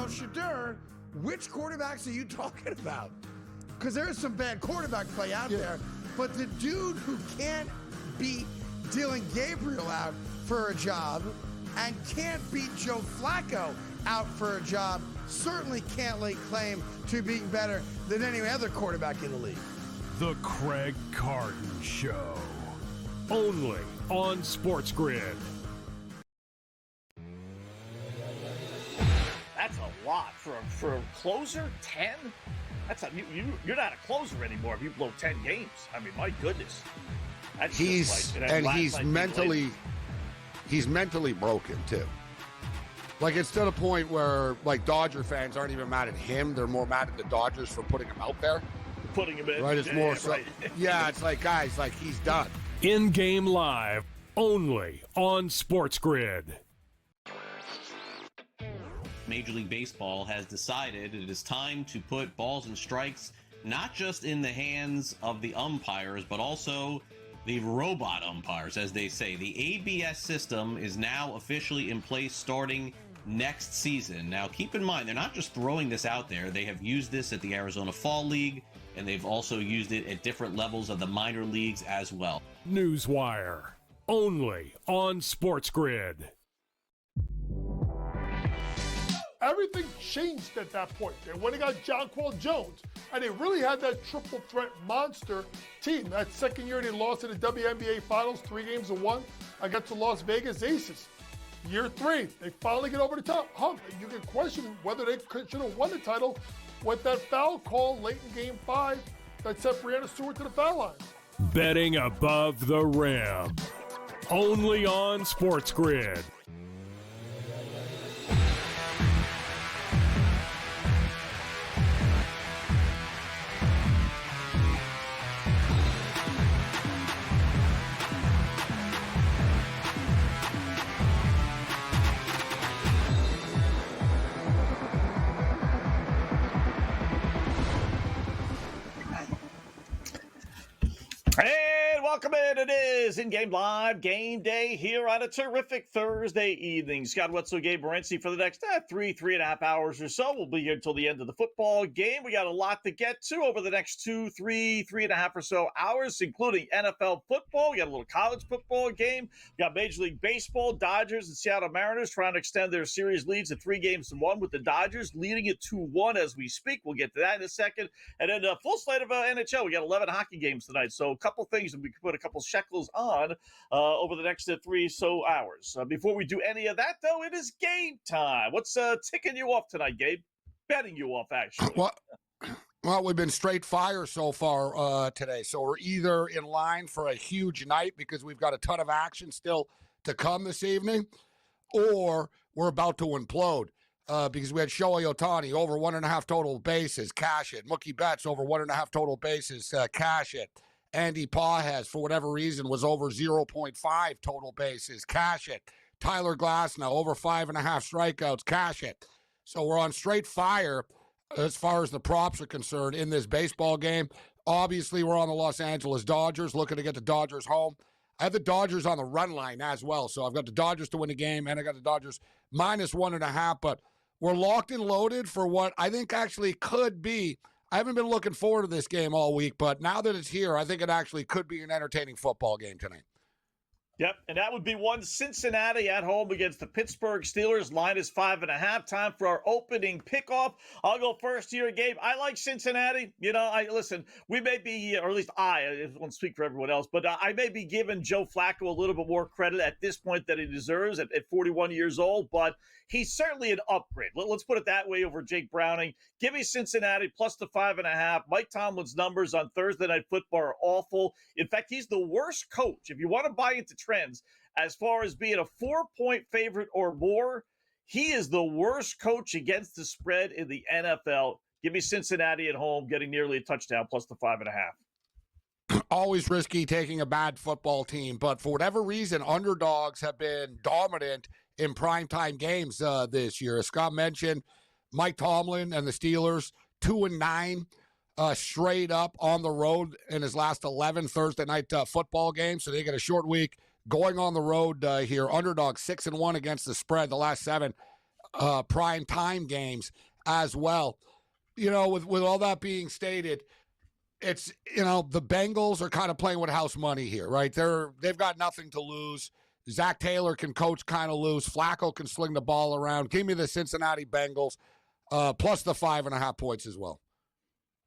Well, Shedeur, which quarterbacks are you talking about? Because there's some bad quarterback play out there, but the dude who can't beat Dylan Gabriel out for a job and can't beat Joe Flacco out for a job certainly can't lay claim to being better than any other quarterback in the league. The Craig Carton Show, only on Sports Grid. That's a lot for a closer. 10. You're not a closer anymore if you blow 10 games. I mean, my goodness. That's he's mentally broken too. Like, it's to the point where, like, Dodger fans aren't even mad at him; they're more mad at the Dodgers for putting him out there. Putting him in, right? It's more so. Right. Yeah, it's like, guys, like, he's done. In-game live, only on Sports Grid. Major League Baseball has decided it is time to put balls and strikes not just in the hands of the umpires, but also the robot umpires, as they say. The ABS system is now officially in place starting next season. Now, keep in mind, they're not just throwing this out there. They have used this at the Arizona Fall League, and they've also used it at different levels of the minor leagues as well. Newswire, only on Sports Grid. Everything changed at that point. They went and got Jonquel Jones, and they really had that triple threat monster team. That second year they lost in the WNBA Finals, 3-1 against the Las Vegas Aces. Year 3, they finally get over the top hump. You can question whether they should have won the title with that foul call late in Game 5 that sent Breanna Stewart to the foul line. Betting above the rim, only on Sports Grid. And welcome in. It is In-Game Live Game Day here on a terrific Thursday evening. Scott Wetzel, Gabe Morency for the next 3.5 hours or so. We'll be here until the end of the football game. We got a lot to get to over the next 3.5 or so hours, including NFL football. We got a little college football game. We got Major League Baseball, Dodgers and Seattle Mariners trying to extend their series leads to 3-1 with the Dodgers leading it 2-1 as we speak. We'll get to that in a second. And then a full slate of NHL. We got 11 hockey games tonight. So a couple things that we can put a couple shekels on over the next 3 hours. Before we do any of that, though, it is game time. What's ticking you off tonight, Gabe? Betting you off, actually. Well, we've been straight fire so far today. So we're either in line for a huge night because we've got a ton of action still to come this evening, or we're about to implode because we had Shohei Ohtani over 1.5 total bases, cash it. Mookie Betts over 1.5 total bases, cash it. Andy Pages, for whatever reason, was over 0.5 total bases, cash it. Tyler Glasnow over 5.5 strikeouts, cash it. So we're on straight fire as far as the props are concerned in this baseball game. Obviously, we're on the Los Angeles Dodgers, looking to get the Dodgers home. I have the Dodgers on the run line as well. So I've got the Dodgers to win the game, and I got the Dodgers minus 1.5. But we're locked and loaded for what I think actually could be. I haven't been looking forward to this game all week, but now that it's here, I think it actually could be an entertaining football game tonight. Yep, and that would be one Cincinnati at home against the Pittsburgh Steelers. Line is 5.5. Time for our opening pickoff. I'll go first here, Gabe. I like Cincinnati. You know, listen, we may be, or at least I won't speak for everyone else, but I may be giving Joe Flacco a little bit more credit at this point than he deserves at 41 years old, but he's certainly an upgrade. Let's put it that way over Jake Browning. Give me Cincinnati plus the 5.5. Mike Tomlin's numbers on Thursday Night Football are awful. In fact, he's the worst coach. If you want to buy into trends, as far as being a 4-point favorite or more, he is the worst coach against the spread in the NFL. Give me Cincinnati at home, getting nearly a touchdown plus the 5.5. Always risky taking a bad football team, but for whatever reason, underdogs have been dominant in primetime games this year. As Scott mentioned, Mike Tomlin and the Steelers, 2-9 straight up on the road in his last 11 Thursday night football games. So they get a short week going on the road here. Underdog 6-1 against the spread the last 7. prime time games as well. With all that being stated, it's, the Bengals are kind of playing with house money here, right? They've got nothing to lose. Zach Taylor can coach kind of loose. Flacco can sling the ball around. Give me the Cincinnati Bengals, plus the 5.5 points as well.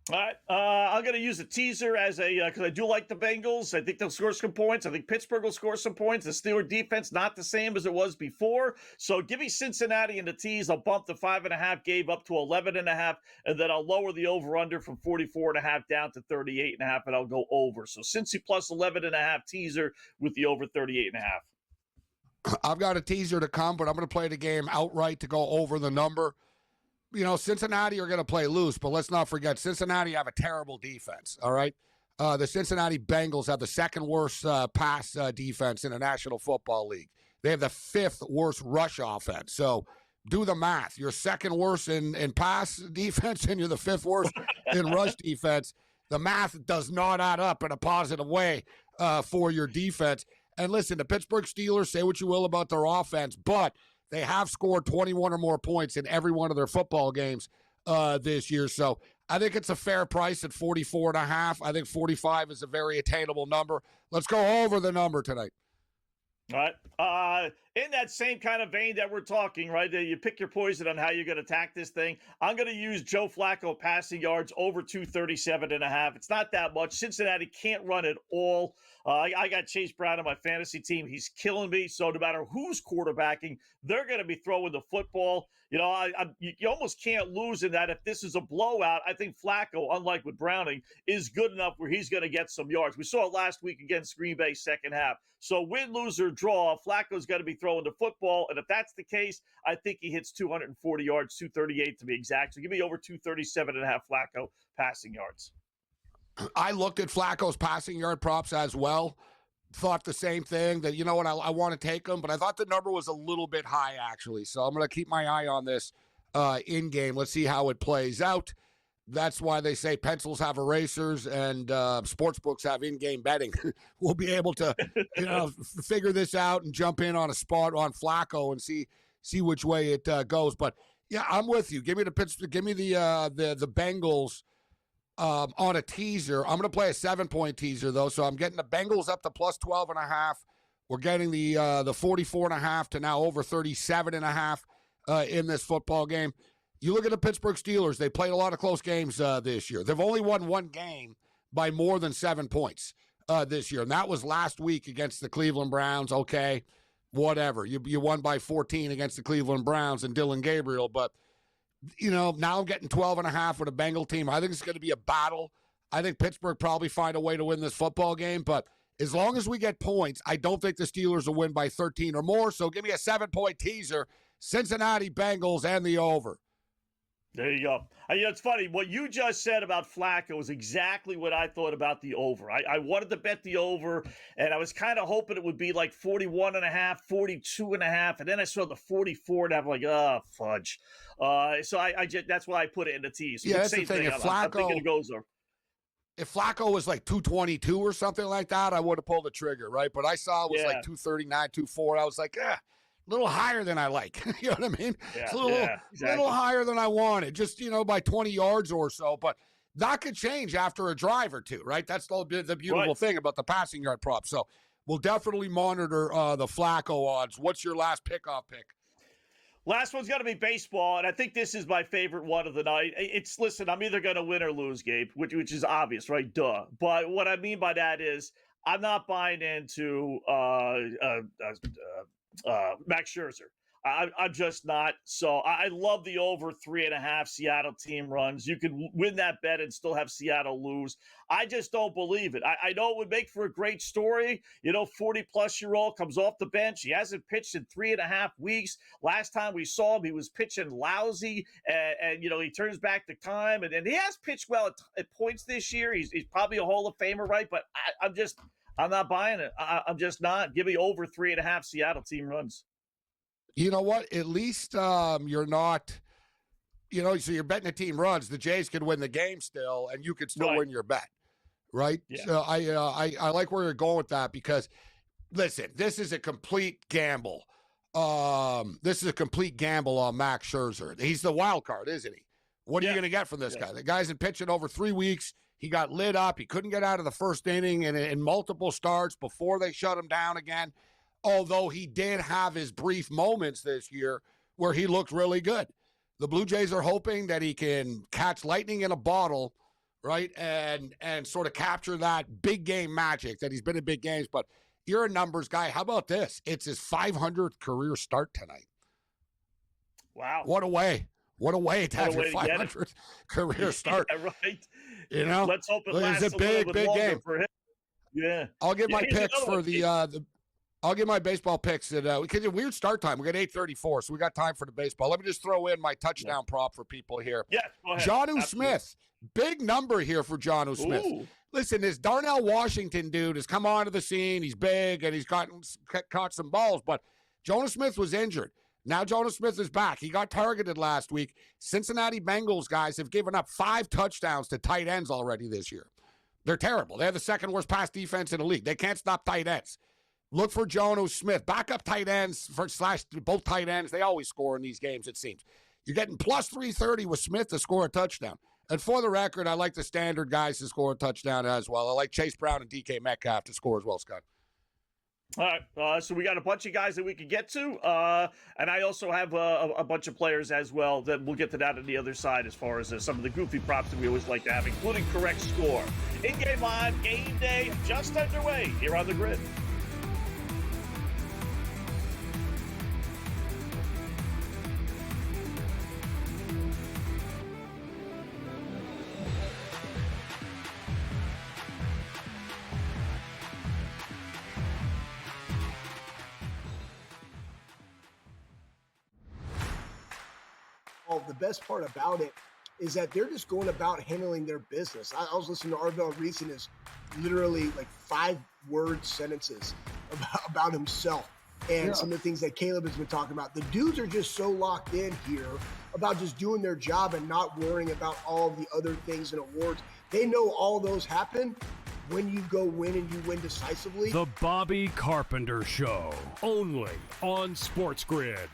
All right, I'm going to use a teaser as because I do like the Bengals. I think they'll score some points. I think Pittsburgh will score some points. The Steelers defense not the same as it was before. So give me Cincinnati in the tease. I'll bump the 5.5 game up to 11.5, and then I'll lower the over/under from 44.5 down to 38.5, and I'll go over. So Cincy plus 11.5 teaser with the over 38.5. I've got a teaser to come, but I'm going to play the game outright to go over the number. Cincinnati are going to play loose, but let's not forget, Cincinnati have a terrible defense, all right? The Cincinnati Bengals have the second worst pass defense in the National Football League. They have the 5th worst rush offense. So do the math. You're second worst in pass defense, and you're the 5th worst in rush defense. The math does not add up in a positive way for your defense. And listen, the Pittsburgh Steelers, say what you will about their offense, but they have scored 21 or more points in every one of their football games this year. So I think it's a fair price at 44.5. I think 45 is a very attainable number. Let's go over the number tonight. All right. In that same kind of vein that we're talking, right? You pick your poison on how you're going to attack this thing. I'm going to use Joe Flacco passing yards over 237.5. It's not that much. Cincinnati can't run at all. I got Chase Brown on my fantasy team. He's killing me. So no matter who's quarterbacking, they're going to be throwing the football. You almost can't lose in that. If this is a blowout, I think Flacco, unlike with Browning, is good enough where he's going to get some yards. We saw it last week against Green Bay second half. So win, lose, or draw, Flacco's got to be throwing the football. And if that's the case, I think he hits 240 yards, 238 to be exact. So give me over 237.5 Flacco passing yards. I looked at Flacco's passing yard props as well. Thought the same thing, that, I want to take him, but I thought the number was a little bit high, actually. So I'm going to keep my eye on this in game. Let's see how it plays out. That's why they say pencils have erasers and sports books have in-game betting. We'll be able to, figure this out and jump in on a spot on Flacco and see which way it goes. But yeah, I'm with you. Give me the Pittsburgh. Give me the Bengals on a teaser. I'm going to play a 7-point teaser though, so I'm getting the Bengals up to plus 12.5. We're getting the 44.5 to now over 37.5 in this football game. You look at the Pittsburgh Steelers, they played a lot of close games this year. They've only won one game by more than 7 points this year, and that was last week against the Cleveland Browns. Okay, whatever. You won by 14 against the Cleveland Browns and Dylan Gabriel, but, now I'm getting 12.5 with a Bengal team. I think it's going to be a battle. I think Pittsburgh probably find a way to win this football game, but as long as we get points, I don't think the Steelers will win by 13 or more, so give me a 7-point teaser, Cincinnati Bengals and the over. There you go. It's funny. What you just said about Flacco is exactly what I thought about the over. I wanted to bet the over, and I was kind of hoping it would be like 41.5, 42.5, and then I saw the 44, and I'm like, oh, fudge. So I just, that's why I put it in the tease. So yeah, that's the thing. If I'm thinking it goes over. If Flacco was like 222 or something like that, I would have pulled the trigger, right? But I saw it was like 239, 240. I was like, a little higher than I like. You know what I mean? Yeah, it's a little higher than I wanted, just, by 20 yards or so. But that could change after a drive or two, right? That's the beautiful thing about the passing yard prop. So we'll definitely monitor the Flacco odds. What's your last pickoff pick? Last one's got to be baseball, and I think this is my favorite one of the night. Listen, I'm either going to win or lose, Gabe, which is obvious, right? Duh. But what I mean by that is I'm not buying into Max Scherzer. I'm just not. So I love the over 3.5 Seattle team runs. You can win that bet and still have Seattle lose. I just don't believe it. I know it would make for a great story. 40-plus-year-old comes off the bench. He hasn't pitched in 3.5 weeks. Last time we saw him, he was pitching lousy, and he turns back the time. And he has pitched well at points this year. He's probably a Hall of Famer, right? But I'm not buying it. I'm just not. Give me over 3.5 Seattle team runs. You know what? At least you're not, so you're betting the team runs. The Jays could win the game still, and you could still win your bet, right? Yeah. So I like where you're going with that because, listen, this is a complete gamble this is a complete gamble on Max Scherzer. He's the wild card, isn't he? What are you going to get from this guy? The guy's been pitching over 3 weeks. He got lit up. He couldn't get out of the first inning in multiple starts before they shut him down again, although he did have his brief moments this year where he looked really good. The Blue Jays are hoping that he can catch lightning in a bottle, right, and sort of capture that big game magic that he's been in big games. But you're a numbers guy. How about this? It's his 500th career start tonight. Wow. What a way. What a way to have your 500th career start. Yeah, right. You know? Let's hope it lasts it's a big game for him. Yeah. I'll give my picks for I'll give my baseball picks at because it's a weird start time. We got 8:34, so we got time for the baseball. Let me just throw in my touchdown prop for people here. Yes, go ahead. Jonnu Smith. Big number here for Jonnu Smith. Ooh. Listen, this Darnell Washington dude has come onto the scene. He's big and he's caught some balls, but Jonnu Smith was injured. Now Jonnu Smith is back. He got targeted last week. Cincinnati Bengals guys have given up 5 touchdowns to tight ends already this year. They're terrible. They have the second worst pass defense in the league. They can't stop tight ends. Look for Jonnu Smith. Backup tight ends / both tight ends. They always score in these games, it seems. You're getting plus 330 with Smith to score a touchdown. And for the record, I like the standard guys to score a touchdown as well. I like Chase Brown and DK Metcalf to score as well, Scott. All right, so we got a bunch of guys that we could get to, and I also have a bunch of players as well that we'll get to that on the other side as far as some of the goofy props that we always like to have, including correct score. In-game live, game day just underway here on The Grid. The best part about it is that they're just going about handling their business. I was listening to Arvell Reason is literally like 5-word sentences about himself and some of the things that Caleb has been talking about. The dudes are just so locked in here about just doing their job and not worrying about all the other things and awards. They know all those happen when you go win and you win decisively. The Bobby Carpenter Show, only on Sports Grid.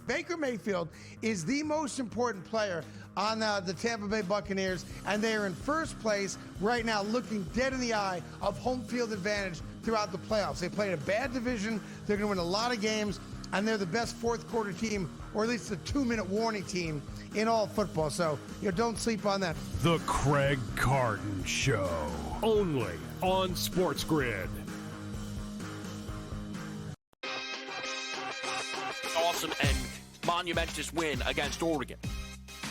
Baker Mayfield is the most important player on the Tampa Bay Buccaneers, and they are in first place right now, looking dead in the eye of home field advantage throughout the playoffs. They played a bad division. They're going to win a lot of games, and they're the best fourth quarter team, or at least the 2-minute warning team in all football. So, don't sleep on that. The Craig Carton Show, only on Sports Grid. Awesome and monumentous win against Oregon.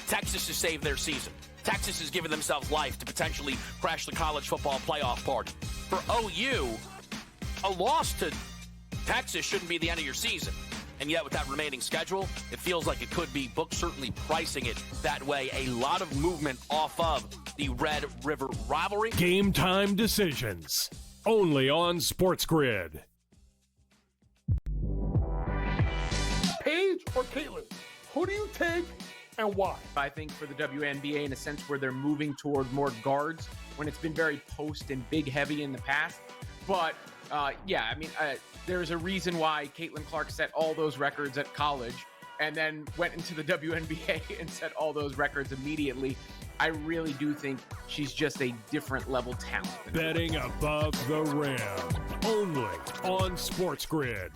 Texas has saved their season. Texas has given themselves life to potentially crash the college football playoff party. For OU, a loss to Texas shouldn't be the end of your season. And yet with that remaining schedule, it feels like it could be. Books certainly pricing it that way. A lot of movement off of the Red River rivalry. Game time decisions, only on Sports Grid. Paige or Caitlin? Who do you take and why? I think for the WNBA, in a sense where they're moving toward more guards when it's been very post and big heavy in the past. But there's a reason why Caitlin Clark set all those records at college and then went into the WNBA and set all those records immediately. I really do think she's just a different level talent. Betting above the rim, only on Sports Grid.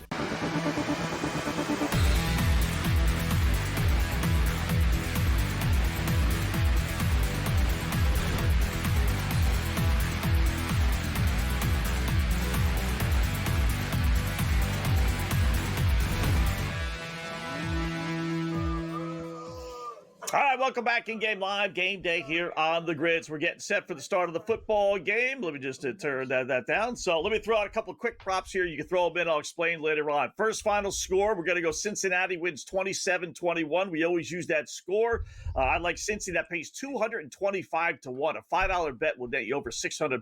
All right, welcome back in-game live, game day here on The Grids. We're getting set for the start of the football game. Let me just turn that down. So let me throw out a couple of quick props here. You can throw them in. I'll explain later on. First final score, we're going to go Cincinnati wins 27-21. We always use that score. I like Cincy. That pays 225 to 1. A $5 bet will net you over $600.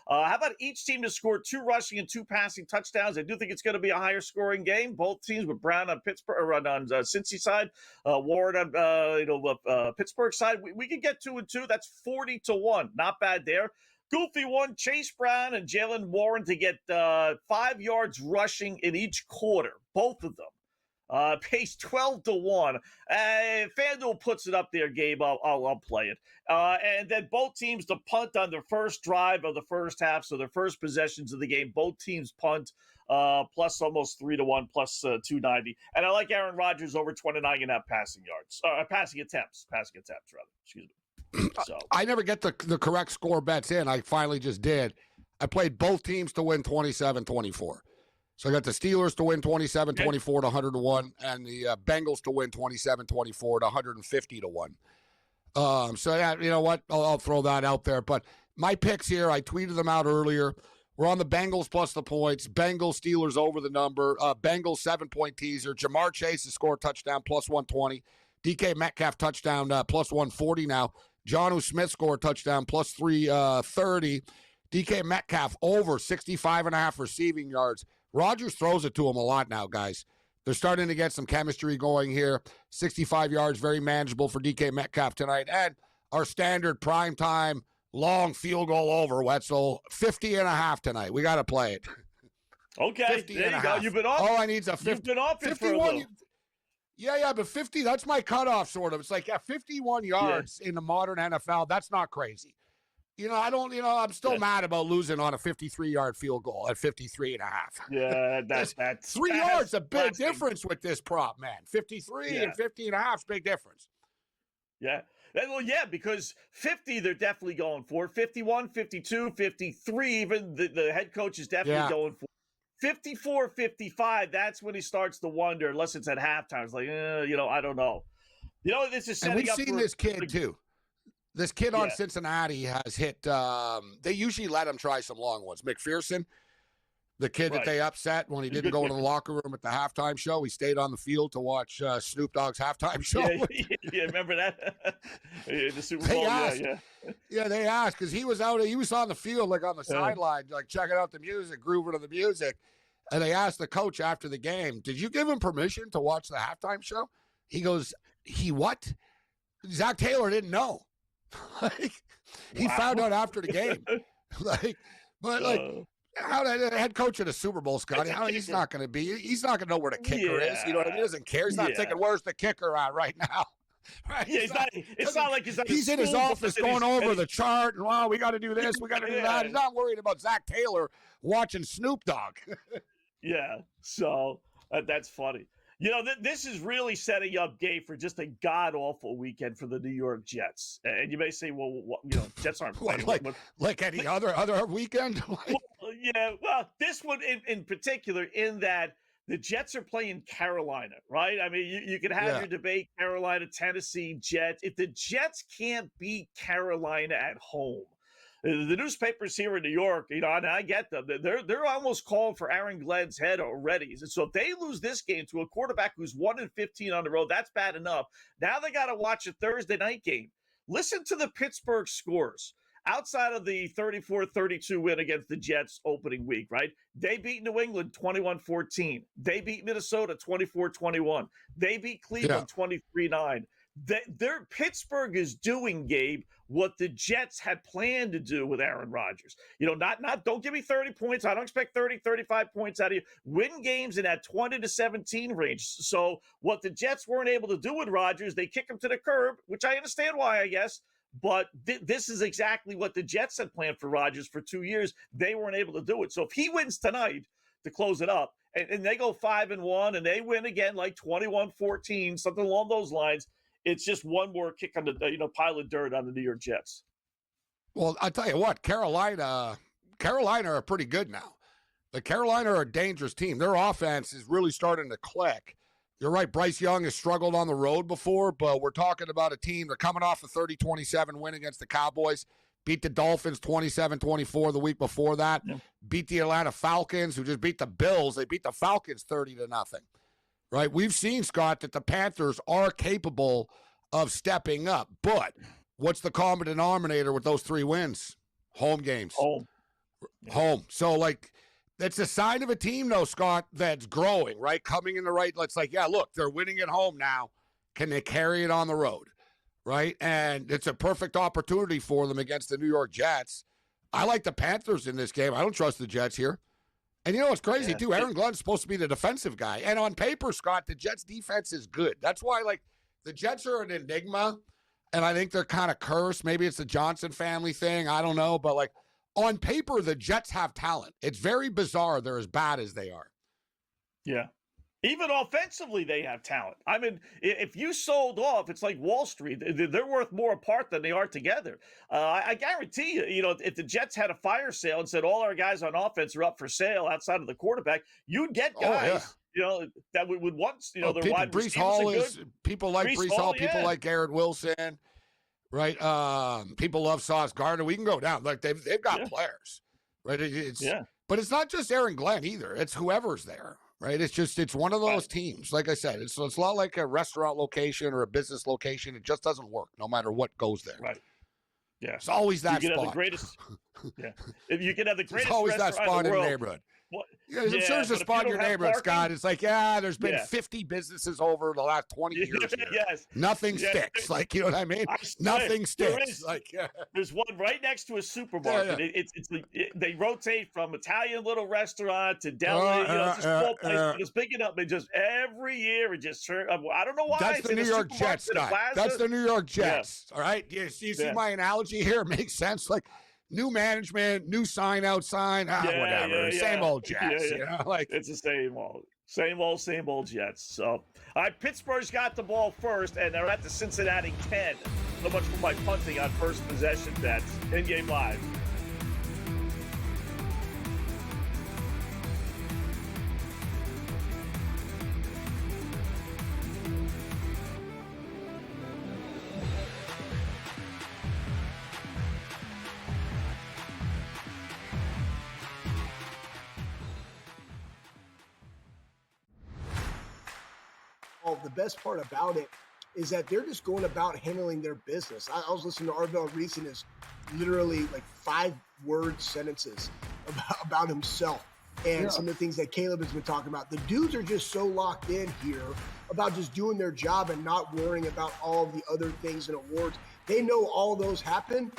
How about each team to score 2 rushing and 2 passing touchdowns? I do think it's going to be a higher scoring game. Both teams with Brown on Pittsburgh or on Cincy side, Ward on Pittsburgh side. We could get 2-2. That's 40 to 1. Not bad there. Goofy one, Chase Brown and Jalen Warren to get 5 yards rushing in each quarter, both of them. Pays 12-1. FanDuel puts it up there, Gabe. I'll play it. And then both teams to punt on their first drive of the first half, so their first possessions of the game. Both teams punt plus almost 3-1, plus 290. And I like Aaron Rodgers over 29.5 passing yards. Passing attempts, rather. Excuse me. So I never get the correct score bets in. I finally just did. I played both teams to win 27-24. So I got the Steelers to win 27-24 to 100-1, and the Bengals to win 27-24 to 150-1. So yeah, you know what? I'll throw that out there. But my picks here, I tweeted them out earlier. We're on the Bengals plus the points. Bengals, Steelers over the number. Bengals 7-point teaser. Jamar Chase to score touchdown plus 120. DK Metcalf touchdown plus 140 now. Jonnu Smith scored touchdown plus 330. DK Metcalf over 65.5 receiving yards. Rodgers throws it to him a lot now, guys. They're starting to get some chemistry going here. 65 yards, very manageable for DK Metcalf tonight. And our standard primetime long field goal over, Wetzel. 50.5 tonight. We got to play it. Okay, there you go. You've been off. All I need is a 50. You've been off it for a little. Yeah, but 50, that's my cutoff, sort of. It's like, 51 yards in the modern NFL, that's not crazy. I'm still mad about losing on a 53-yard field goal at 53.5. Yeah, that's 3 yards, a big difference with this prop, man. 53 and 50.5 is big difference. Yeah. Well, yeah, because 50, they're definitely going for. 51, 52, 53, even the head coach is definitely going for. 54, 55, that's when he starts to wonder, unless it's at halftime. It's like, I don't know. This is setting up. And we've seen this kid, too. This kid on Cincinnati has hit they usually let him try some long ones. McPherson, the kid that they upset when he didn't go into the locker room at the halftime show. He stayed on the field to watch Snoop Dogg's halftime show. Yeah, remember that? The Super Bowl, Yeah, they asked because he was on the field, like on the sideline, like checking out the music, grooving to the music. And they asked the coach after the game, did you give him permission to watch the halftime show? He goes, he what? Zach Taylor didn't know. He found out after the game. How the head coach of the Super Bowl, Scotty? He's not going to know where the kicker is. You know what I mean? He doesn't care. He's not thinking, where's the kicker at right now? Right? Yeah, it's not like he's in his office going over the chart and, we got to do this, we got to do that. He's not worried about Zach Taylor watching Snoop Dogg. Yeah, so that's funny. This is really setting up, Gabe, for just a god-awful weekend for the New York Jets. And you may say, well, Jets aren't playing. like any other weekend? Well, this one in particular, in that the Jets are playing Carolina, right? I mean, you could have your debate, Carolina, Tennessee, Jets. If the Jets can't beat Carolina at home, the newspapers here in New York, and I get them, they're almost calling for Aaron Glenn's head already. So if they lose this game to a quarterback who's 1-15 on the road, that's bad enough. Now they got to watch a Thursday night game. Listen to the Pittsburgh scores. Outside of the 34-32 win against the Jets opening week, right? They beat New England 21-14. They beat Minnesota 24-21. They beat Cleveland 23-9. Their Pittsburgh is doing, Gabe, what the Jets had planned to do with Aaron Rodgers. Don't give me 30 points. I don't expect 30, 35 points out of you. Win games in that 20-17 range. So what the Jets weren't able to do with Rodgers, they kick him to the curb, which I understand why, I guess. But this is exactly what the Jets had planned for Rodgers for 2 years. They weren't able to do it. So if he wins tonight to close it up, and they go 5-1, and they win again like 21-14, something along those lines, it's just one more kick on the pile of dirt on the New York Jets. Well, I tell you what, Carolina are pretty good now. The Carolina are a dangerous team. Their offense is really starting to click. You're right, Bryce Young has struggled on the road before, but we're talking about a team. They're coming off a 30-27 win against the Cowboys, beat the Dolphins 27-24 the week before that, beat the Atlanta Falcons, who just beat the Bills. They beat the Falcons 30-0. Right? We've seen, Scott, that the Panthers are capable of stepping up. But what's the common denominator with those 3 wins? Home games. Home. So, that's a sign of a team, though, Scott, that's growing, right? Coming in the right. It's like, look, they're winning at home now. Can they carry it on the road, right? And it's a perfect opportunity for them against the New York Jets. I like the Panthers in this game. I don't trust the Jets here. And you know what's crazy, too? Aaron Glenn's supposed to be the defensive guy. And on paper, Scott, the Jets' defense is good. That's why, the Jets are an enigma, and I think they're kind of cursed. Maybe it's the Johnson family thing. I don't know. But, on paper, the Jets have talent. It's very bizarre they're as bad as they are. Yeah. Even offensively, they have talent. I mean, if you sold off, it's like Wall Street. They're worth more apart than they are together. I guarantee you, if the Jets had a fire sale and said all our guys on offense are up for sale outside of the quarterback, you'd get guys, that would want, their wide Breece Hall is people like Breece Hall, people like Garrett Wilson, right? People love Sauce Gardner. We can go down. They've got players, right? But it's not just Aaron Glenn either. It's whoever's there. Right, it's one of those teams. Like I said, it's a lot like a restaurant location or a business location. It just doesn't work, no matter what goes there. Right. Yeah, it's always that you spot. Have the greatest. Yeah, if you can have the greatest. It's always that spot in the neighborhood. I'm sure there's a spot in your neighborhood, Scott. It's there's been 50 businesses over the last 20 years here. Yes. Nothing sticks. You know what I mean? Nothing sticks. There's one right next to a supermarket. Yeah. They rotate from Italian little restaurant to deli. It's a small place, but it's big enough. They just every year it just. I don't know why. That's the New York Jets, Scott. That's the New York Jets. Yeah. All right. You see my analogy here? It makes sense. New management, new sign out sign, whatever. Same old Jets. It's the same old Jets. So, all right, Pittsburgh's got the ball first, and they're at the Cincinnati 10. So much for my punting on first possession bets. In-game live. The best part about it is that they're just going about handling their business. I was listening to Arvell Reese and his literally 5-word sentences about himself and some of the things that Caleb has been talking about. The dudes are just so locked in here about just doing their job and not worrying about all the other things and awards. They know all those happen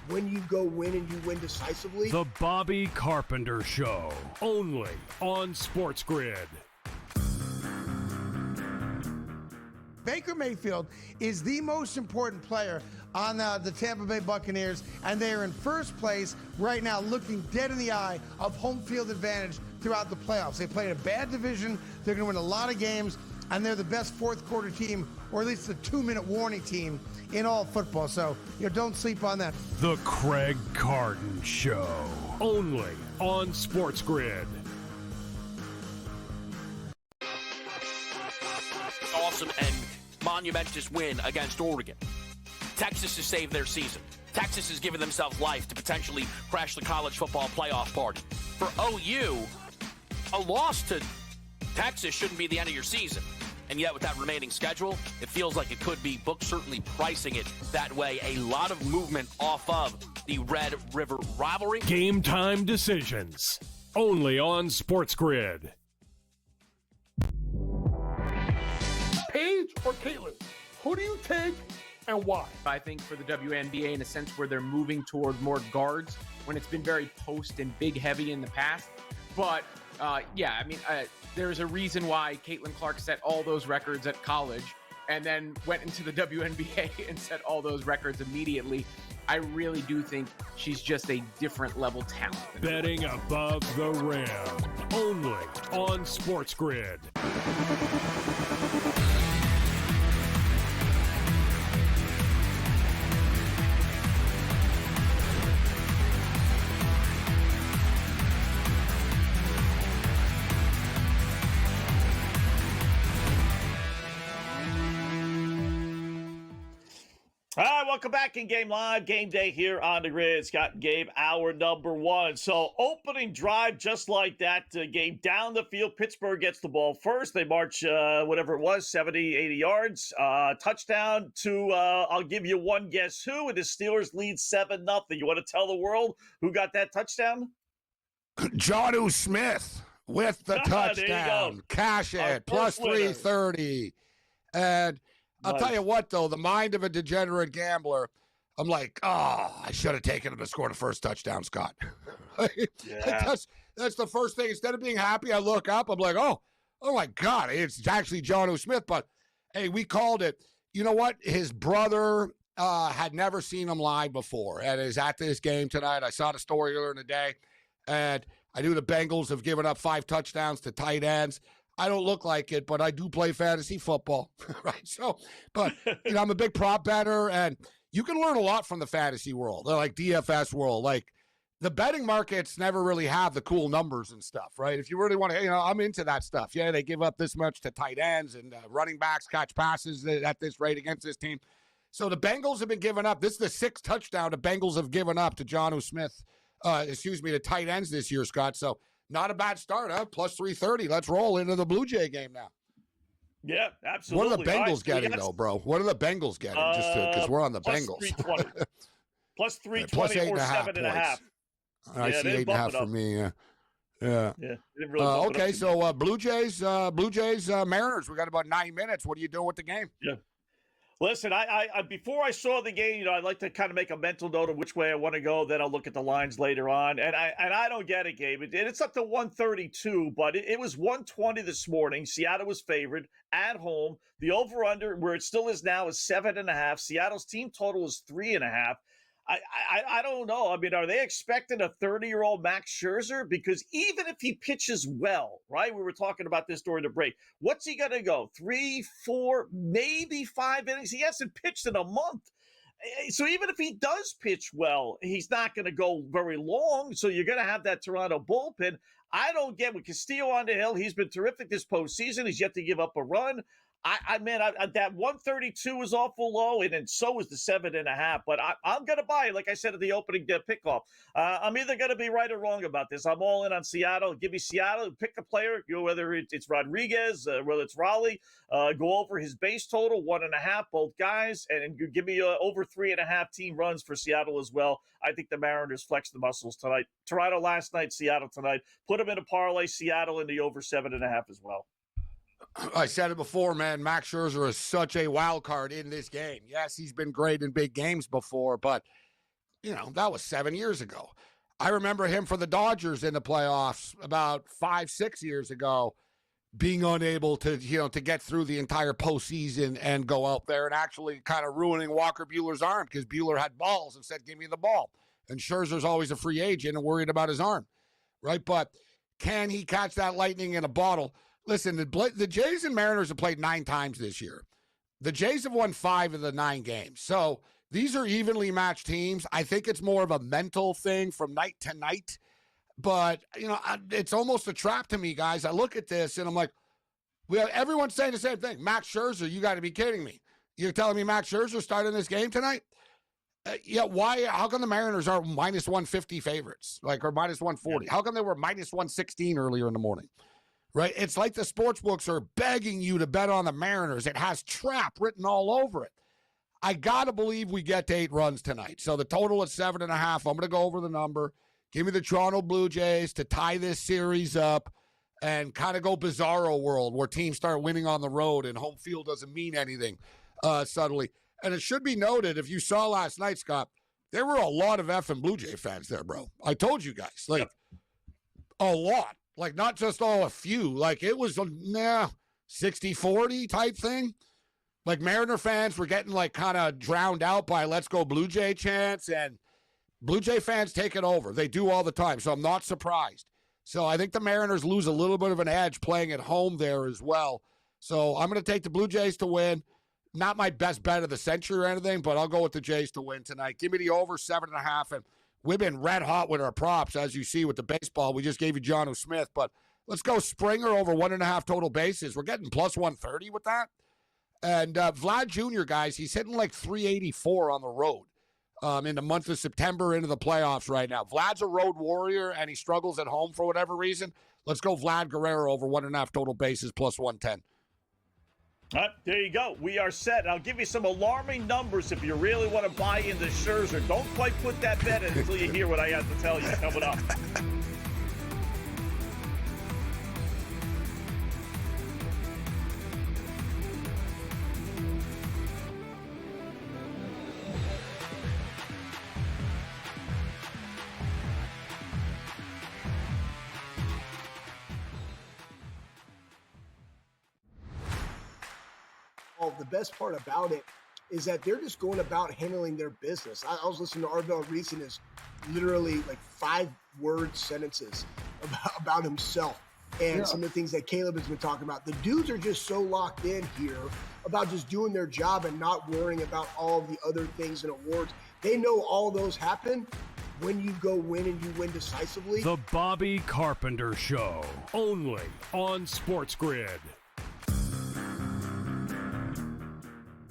when you go win and you win decisively. The Bobby Carpenter Show, only on Sports Grid. Baker Mayfield is the most important player on the Tampa Bay Buccaneers, and they are in first place right now, looking dead in the eye of home field advantage throughout the playoffs. They played a bad division. They're going to win a lot of games, and they're the best fourth quarter team, or at least the 2-minute warning team in all football. So don't sleep on that. The Craig Carton Show, only on Sports Grid. Awesome and monumentous win against Oregon. Texas has saved their season. Texas has given themselves life to potentially crash the college football playoff party. For OU, a loss to Texas shouldn't be the end of your season. And yet with that remaining schedule, it feels like it could be. Books certainly pricing it that way. A lot of movement off of the Red River rivalry. Game time decisions, only on Sports Grid. Paige or Caitlin? Who do you take and why? I think for the WNBA, in a sense where they're moving toward more guards when it's been very post and big heavy in the past. But there's a reason why Caitlin Clark set all those records at college and then went into the WNBA and set all those records immediately. I really do think she's just a different level talent. Betting above the rim, only on Sports Grid. All right, welcome back in Game Live. Game day here on the Grid. Scott and Gabe, hour number one. So opening drive just like that. Game down the field. Pittsburgh gets the ball first. They march, 70, 80 yards. Touchdown to, I'll give you one guess who. And the Steelers lead 7-0. You want to tell the world who got that touchdown? Jonnu Smith with the touchdown. Cash it. Plus 330. And I'll tell you what, though, the mind of a degenerate gambler. I'm like, oh, I should have taken him to score the first touchdown, Scott. Yeah. That's the first thing. Instead of being happy, I look up. I'm like, oh my God, it's actually Jonnu Smith. But hey, we called it. You know what? His brother had never seen him live before and is at this game tonight. I saw the story earlier in the day, and I knew the Bengals have given up 5 touchdowns to tight ends. I don't look like it, but I do play fantasy football, right? So, but I'm a big prop bettor, and you can learn a lot from the fantasy world, like DFS world. Like the betting markets never really have the cool numbers and stuff, right? If you really want to, I'm into that stuff. Yeah, they give up this much to tight ends and running backs catch passes at this rate against this team. So the Bengals have been giving up. This is the 6th touchdown the Bengals have given up to Jonnu Smith, to tight ends this year, Scott. So not a bad start, huh? Plus 330. Let's roll into the Blue Jay game now. Yeah, absolutely. What are the Bengals getting, though, bro? What are the Bengals getting? Just because we're on the Bengals. 320. Plus 320 plus 8.5 or 7.5. I see 8.5 for me. Yeah. Yeah. Really okay, so Blue Jays, Mariners. We got about 9 minutes. What are you doing with the game? Yeah. Listen, I before I saw the game, I'd like to kind of make a mental note of which way I want to go. Then I'll look at the lines later on. And I don't get it, Gabe. It's up to 132, but it was 120 this morning. Seattle was favored at home. The over/under, where it still is now, is 7.5. Seattle's team total is 3.5. I don't know. I mean, are they expecting a 30-year-old Max Scherzer? Because even if he pitches well, right? We were talking about this during the break. What's he going to go? 3, 4, maybe 5 innings? He hasn't pitched in a month. So even if he does pitch well, he's not going to go very long. So you're going to have that Toronto bullpen. I don't get with Castillo on the hill. He's been terrific this postseason. He's yet to give up a run. That 132 is awful low, and then so is the 7.5. But I'm going to buy it, like I said at the opening pickoff. I'm either going to be right or wrong about this. I'm all in on Seattle. Give me Seattle. Pick a player, whether it's Rodriguez, whether it's Raleigh. Go over his base total, 1.5, both guys, and give me over 3.5 team runs for Seattle as well. I think the Mariners flex the muscles tonight. Toronto last night, Seattle tonight. Put them in a parlay, Seattle in the over 7.5 as well. I said it before, man. Max Scherzer is such a wild card in this game. Yes, he's been great in big games before, but, that was 7 years ago. I remember him for the Dodgers in the playoffs about 5-6 years ago, being unable to, to get through the entire postseason and go out there and actually kind of ruining Walker Buehler's arm because Buehler had balls and said, give me the ball. And Scherzer's always a free agent and worried about his arm, right? But can he catch that lightning in a bottle? Listen, the Jays and Mariners have played 9 times this year. The Jays have won 5 of the 9 games. So these are evenly matched teams. I think it's more of a mental thing from night to night. But, it's almost a trap to me, guys. I look at this and I'm like, everyone's saying the same thing. Max Scherzer, you got to be kidding me. You're telling me Max Scherzer started this game tonight? Why? How come the Mariners are minus 150 favorites, or minus 140? How come they were minus 116 earlier in the morning? Right? It's like the sports books are begging you to bet on the Mariners. It has trap written all over it. I got to believe we get to 8 runs tonight. So the total is 7.5. I'm going to go over the number. Give me the Toronto Blue Jays to tie this series up and kind of go bizarro world where teams start winning on the road and home field doesn't mean anything suddenly. And it should be noted, if you saw last night, Scott, there were a lot of effing Blue Jay fans there, bro. I told you guys, a lot. Not just a few. It was a 60-40 type thing. Mariner fans were getting, kind of drowned out by let's go Blue Jay chants, and Blue Jay fans take it over. They do all the time, so I'm not surprised. So I think the Mariners lose a little bit of an edge playing at home there as well. So I'm going to take the Blue Jays to win. Not my best bet of the century or anything, but I'll go with the Jays to win tonight. Give me the over 7.5, and we've been red hot with our props, as you see with the baseball. We just gave you Jonnu Smith, but let's go Springer over 1.5 total bases. We're getting plus 130 with that. And Vlad Jr., guys, he's hitting 384 on the road in the month of September into the playoffs right now. Vlad's a road warrior, and he struggles at home for whatever reason. Let's go Vlad Guerrero over 1.5 total bases plus 110. All right, there you go. We are set. I'll give you some alarming numbers if you really want to buy into Scherzer. Don't quite put that bet in until you hear what I have to tell you coming up. Well, the best part about it is that they're just going about handling their business. I was listening to Arvell Reese and his literally like 5-word sentences about himself and some of the things that Caleb has been talking about. The dudes are just so locked in here about just doing their job and not worrying about all the other things and awards. They know all those happen when you go win and you win decisively. The Bobby Carpenter Show, only on Sports Grid.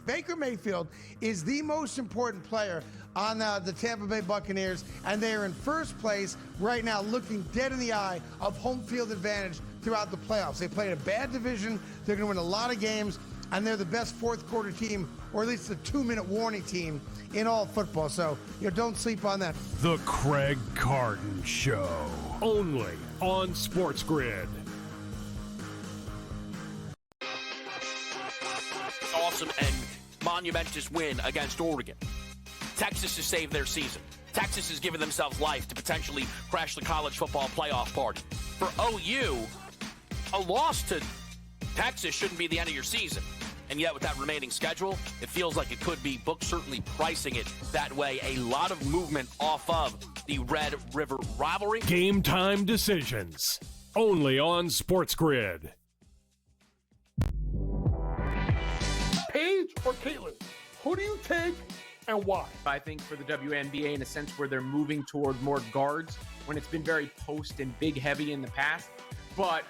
Baker Mayfield is the most important player on the Tampa Bay Buccaneers, and they are in first place right now, looking dead in the eye of home field advantage throughout the playoffs. They played a bad division. They're going to win a lot of games, and they're the best fourth quarter team, or at least the 2-minute warning team in all football. So, don't sleep on that. The Craig Carton Show, only on Sports Grid. Awesome and monumentous win against Oregon. Texas has saved their season. Texas has given themselves life to potentially crash the college football playoff party. For OU, a loss to Texas shouldn't be the end of your season. And yet with that remaining schedule, it feels like it could be. Books certainly pricing it that way. A lot of movement off of the Red River rivalry. Game time decisions, only on Sports Grid. Paige or Caitlin? Who do you take and why? I think for the WNBA, in a sense where they're moving toward more guards when it's been very post and big heavy in the past. But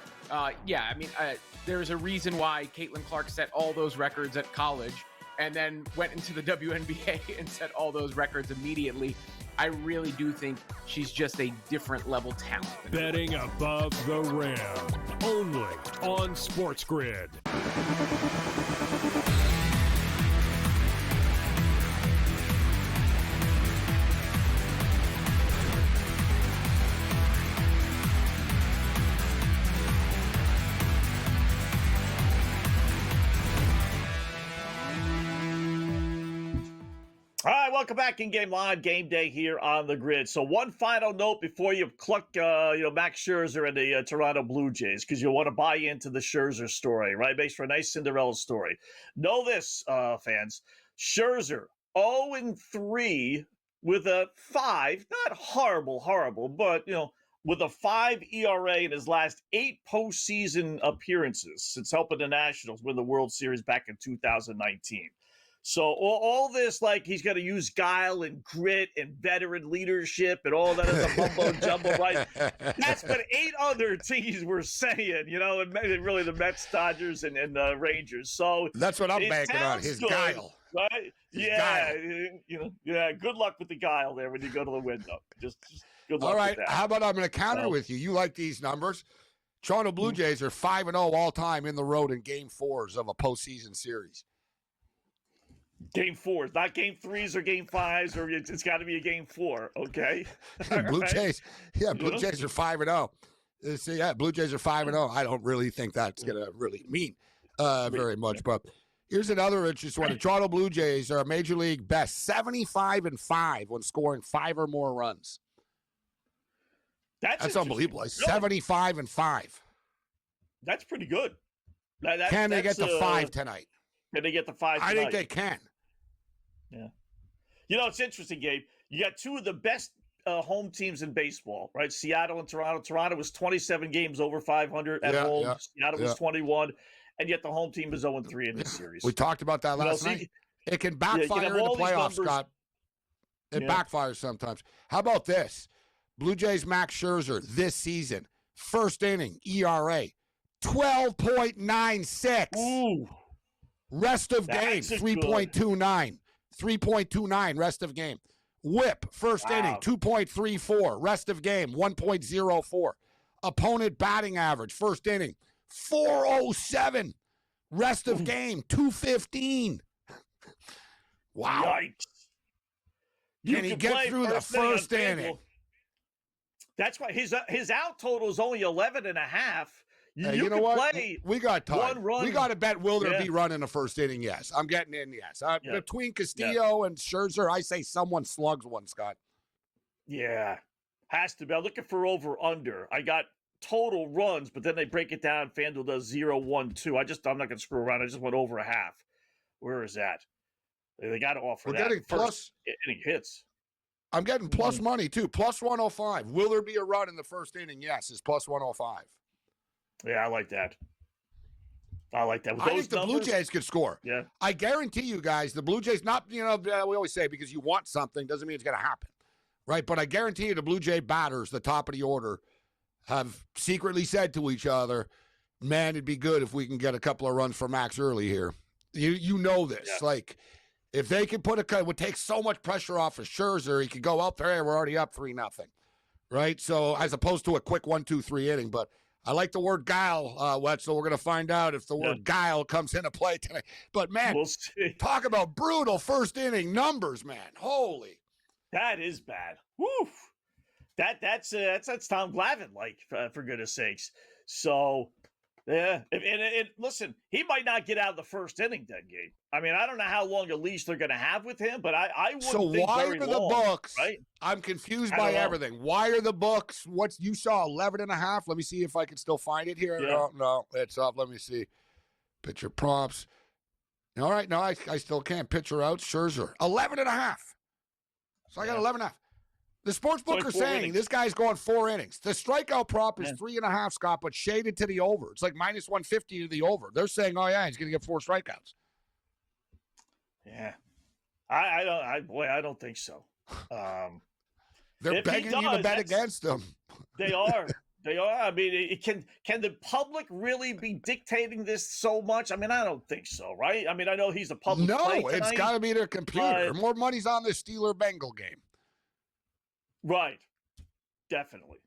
there's a reason why Caitlin Clark set all those records at college and then went into the WNBA and set all those records immediately. I really do think she's just a different level talent. Betting above the rim, only on Sports Grid. All right, welcome back in Game Live, game day here on the Grid. So one final note before you cluck, Max Scherzer and the Toronto Blue Jays, because you'll want to buy into the Scherzer story, right? Based for a nice Cinderella story. Know this, fans. Scherzer, 0-3 with a 5, not horrible, but, with a 5 ERA in his last 8 postseason appearances since helping the Nationals win the World Series back in 2019. So all this, like he's going to use guile and grit and veteran leadership and all that other mumbo jumbo, right? That's what 8 other teams were saying, and really the Mets, Dodgers, and Rangers. So that's what I'm banking on, his guile. Right? Good luck with the guile there when you go to the window. Just good luck. All right. With that. How about I'm going to counter with you? You like these numbers? Toronto Blue Jays are 5-0 all time in the road in Game 4s of a postseason series. Game 4s, not Game 3s or Game 5s, or it's got to be a Game 4, okay? Blue Jays are 5-0. Blue Jays are 5-0. I don't really think that's going to really mean very much. But here's another interesting one. The Toronto Blue Jays are a Major League best 75-5 when scoring 5 or more runs. That's unbelievable. 75-5. That's pretty good. Can they get to 5 tonight? Can they get the 5 tonight? I think they can. Yeah. It's interesting, Gabe. You got 2 of the best home teams in baseball, right? Seattle and Toronto. Toronto was 27 games over 500 at home. Yeah, Seattle was 21. And yet the home team is 0-3 in this series. We talked about that last night. It can backfire in the playoffs, Scott. It backfires sometimes. How about this? Blue Jays Max Scherzer this season. First inning, ERA, 12.96. Ooh. Rest of game, 3.29. 3.29 rest of game. Whip, first inning, 2.34. Rest of game, 1.04. Opponent batting average, first inning, 407. Rest of game, 215. Wow. Yikes. Can he get through the first inning? That's why his out total is only 11.5. You know what? We got time. One run. We got to bet Wilder be running the first inning, yes. I'm getting in, yes. Between Castillo and Scherzer, I say someone slugs one, Scott. Yeah. Has to be. I'm looking for over-under. I got total runs, but then they break it down. FanDuel does 0, 1, 2. I'm not going to screw around. I just went over a half. Where is that? They got to offer We're that. getting plus. Inning hits. I'm getting plus money too. Plus 105. Will there be a run in the first inning? Yes, it's plus 105. Yeah, I like that. I like that. With I those think the numbers, Blue Jays could score. Yeah. I guarantee you guys, the Blue Jays, not, we always say because you want something doesn't mean it's going to happen, right? But I guarantee you the Blue Jay batters, the top of the order, have secretly said to each other, man, it'd be good if we can get a couple of runs for Max early here. You know this. Yeah. Like, if they could put it would take so much pressure off of Scherzer, he could go up there, hey, we're already up 3-0, right? So as opposed to a quick 1-2-3 inning, but I like the word guile, Wetzel. We're going to find out if the word guile comes into play tonight. But, man, we'll see. Talk about brutal first inning numbers, man. Holy. That is bad. Woo. That's Tom Glavine, like, for goodness sakes. So, yeah. And listen, he might not get out of the first inning that game. I mean, I don't know how long a leash they're going to have with him, but I wouldn't so think why very are the long, books? right? I'm confused I by don't know. everything. Why are the books? What's you saw 11.5? Let me see if I can still find it here. Yeah. No, it's up. Let me see. Pitcher prompts. All right, no, I still can't. Pitcher out. Scherzer 11.5. So I got 11.5. The sports book are saying innings. this guy's going 4 innings. The strikeout prop is 3.5, Scott, but shaded to the over. It's like minus 150 to the over. They're saying, oh yeah, he's going to get 4 strikeouts. Yeah. I don't think so. They're if he begging you to does, bet against them. They are. They are. I mean, can the public really be dictating this so much? I mean, I don't think so, right? I mean, I know he's a public play No, it's tonight, got to be their computer. but- More money's on the Steeler-Bengal game. Right. Definitely.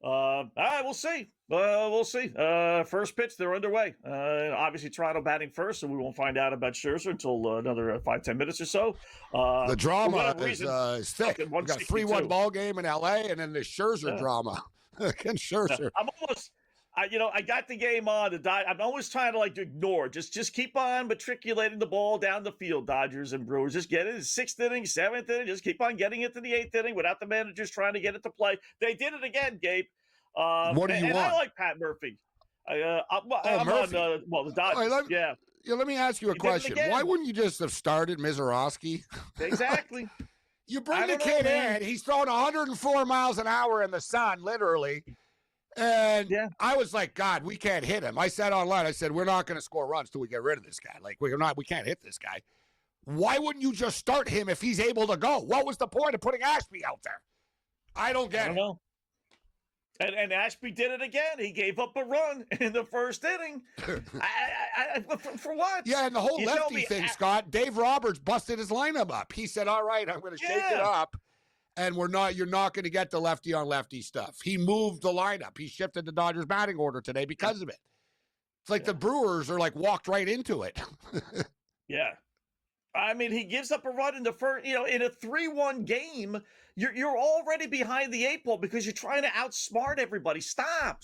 All right, we'll see. We'll see. First pitch, they're underway. Obviously, Toronto batting first, so we won't find out about Scherzer until another 5-10 minutes or so. The drama for whatever is thick. fucking We got 162. 3-1 ball game in L.A., and then the Scherzer drama against Scherzer. I'm almost, I got the game on. I'm always trying to like ignore. Just keep on matriculating the ball down the field, Dodgers and Brewers. Just get it in 6th inning, 7th inning. Just keep on getting it to the 8th inning without the managers trying to get it to play. They did it again, Gabe. What do you want? I like Pat Murphy. I'm Murphy. on, the Dodgers. All right, let me ask you a He did it question. again. Why wouldn't you just have started Mizorowski? Exactly. You I bring the don't know, kid man. in. He's throwing 104 miles an hour in the sun, literally. And I was like, God, we can't hit him. I said online, we're not going to score runs till we get rid of this guy. Like, we can't hit this guy. Why wouldn't you just start him if he's able to go? What was the point of putting Ashby out there? I don't get it. Know. And Ashby did it again. He gave up a run in the first inning. For what? Yeah, and the whole You tell lefty me thing, Scott, Dave Roberts busted his lineup up. He said, all right, I'm going to shake it up, and you're not going to get the lefty on lefty stuff. He moved the lineup. He shifted the Dodgers batting order today because of it. It's like the Brewers are like walked right into it. Yeah. I mean, he gives up a run in the first, in a 3-1 game. You're already behind the 8 ball because you're trying to outsmart everybody. Stop.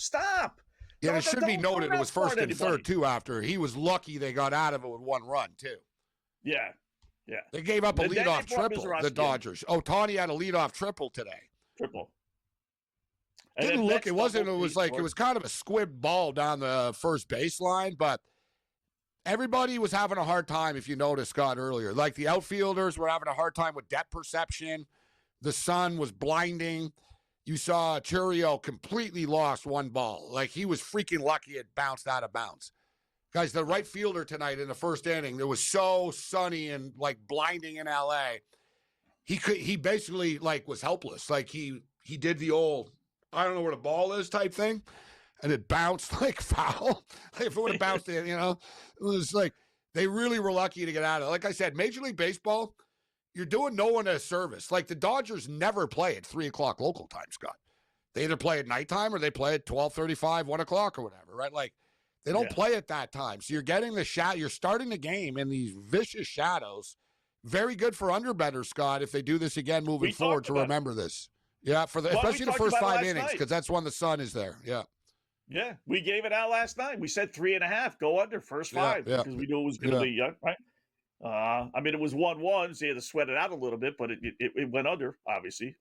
Yeah, it should be don't noted it was first and anybody. third, too, after. He was lucky they got out of it with 1 run, too. Yeah. They gave up a And then leadoff they brought triple, Mizorowski the in. Dodgers. Ohtani had a leadoff triple today. Triple. And Didn't then look, Betts it wasn't, it doubled, was he like, scored. it was kind of a squibbed ball down the first baseline, but everybody was having a hard time, if you noticed, Scott, earlier. Like the outfielders were having a hard time with depth perception. The sun was blinding. You saw Churio completely lost 1 ball. Like he was freaking lucky it bounced out of bounds. Guys, the right fielder tonight in the first inning, it was so sunny and like blinding in LA. He basically like was helpless. Like he did the old, I don't know where the ball is type thing. And it bounced like foul. Like if it would have bounced in, it was like they really were lucky to get out of it. Like I said, Major League Baseball, you're doing no one a service. Like the Dodgers never play at 3 o'clock local time, Scott. They either play at nighttime or they play at 12:35, 1 o'clock or whatever, right? Like they don't play at that time. So you're getting you're starting the game in these vicious shadows. Very good for underbettors, Scott, if they do this again moving forward to remember this. Yeah, especially the first 5 innings, because that's when the sun is there. Yeah. Yeah, we gave it out last night. We said 3.5, go under first 5 because we knew it was going to be right. I mean, it was 1-1, so you had to sweat it out a little bit, but it went under, obviously.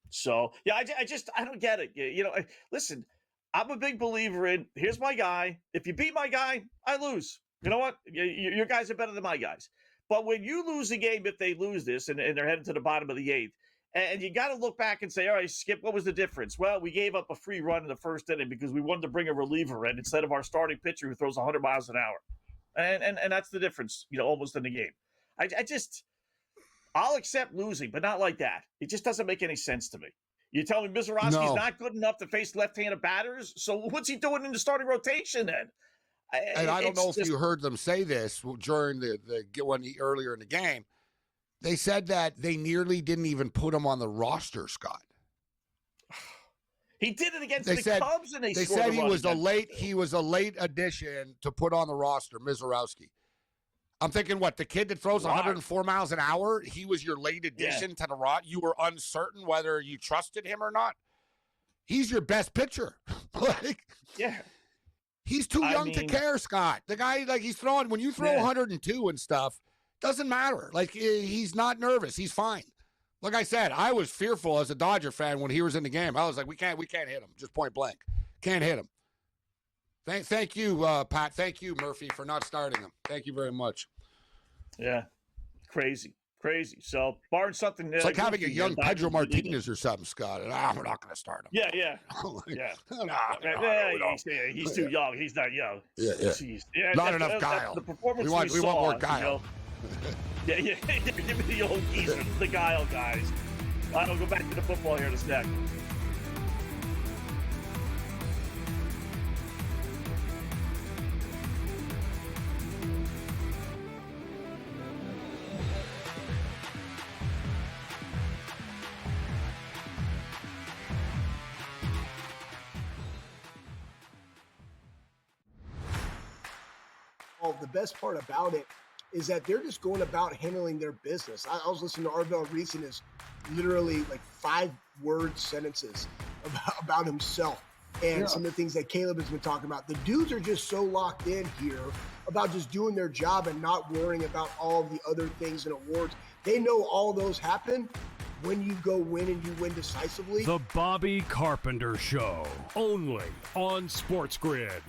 So yeah, I don't get it. Listen, I'm a big believer in here's my guy. If you beat my guy, I lose. You know what? Your guys are better than my guys. But when you lose a game, if they lose this and they're heading to the bottom of the eighth, and you got to look back and say, all right, Skip, what was the difference? Well, we gave up a free run in the first inning because we wanted to bring a reliever in instead of our starting pitcher who throws 100 miles an hour. And that's the difference, almost in the game. I'll accept losing, but not like that. It just doesn't make any sense to me. You tell me Mizorowski's not good enough to face left-handed batters, so what's he doing in the starting rotation then? And I don't know if you heard them say this during earlier in the game. They said that they nearly didn't even put him on the roster, Scott. He did it against the Cubs, and they said he was a late addition to put on the roster, Mizorowski. I'm thinking, what, the kid that throws 104 miles an hour, he was your late addition to the roster? You were uncertain whether you trusted him or not? He's your best pitcher. He's too young to care, Scott. The guy, he's throwing, when you throw 102 and stuff, doesn't matter. He's not nervous. He's fine. Like I said, I was fearful as a Dodger fan when he was in the game. I was like, we can't hit him, just point blank. Can't hit him. Thank you, Pat. Thank you, Murphy, for not starting him. Thank you very much. Yeah, crazy. So, barring something... It's like having a young Pedro Martinez or something, Scott. We're not going to start him. Yeah. He's too young. He's not young. Yeah. Not enough guile. The performance we want more guile. Give me the old geezer, the guile guys. I'll go back to the football here in a sec. The best part about it is that they're just going about handling their business. I was listening to Arvell Reese and his literally 5-word sentences about himself and some of the things that Caleb has been talking about. The dudes are just so locked in here about just doing their job and not worrying about all the other things and awards. They know all those happen when you go win and you win decisively. The Bobby Carpenter Show, only on Sports Grid.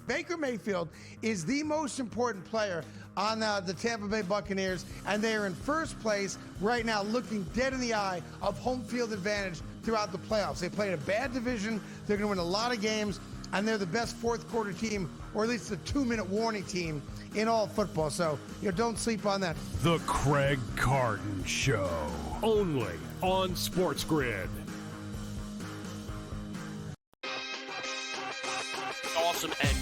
Baker Mayfield is the most important player on the Tampa Bay Buccaneers, and they are in first place right now, looking dead in the eye of home field advantage throughout the playoffs. They played a bad division. They're going to win a lot of games, and they're the best fourth quarter team, or at least the 2-minute warning team in all football. So, don't sleep on that. The Craig Carton Show, only on Sports Grid. Awesome and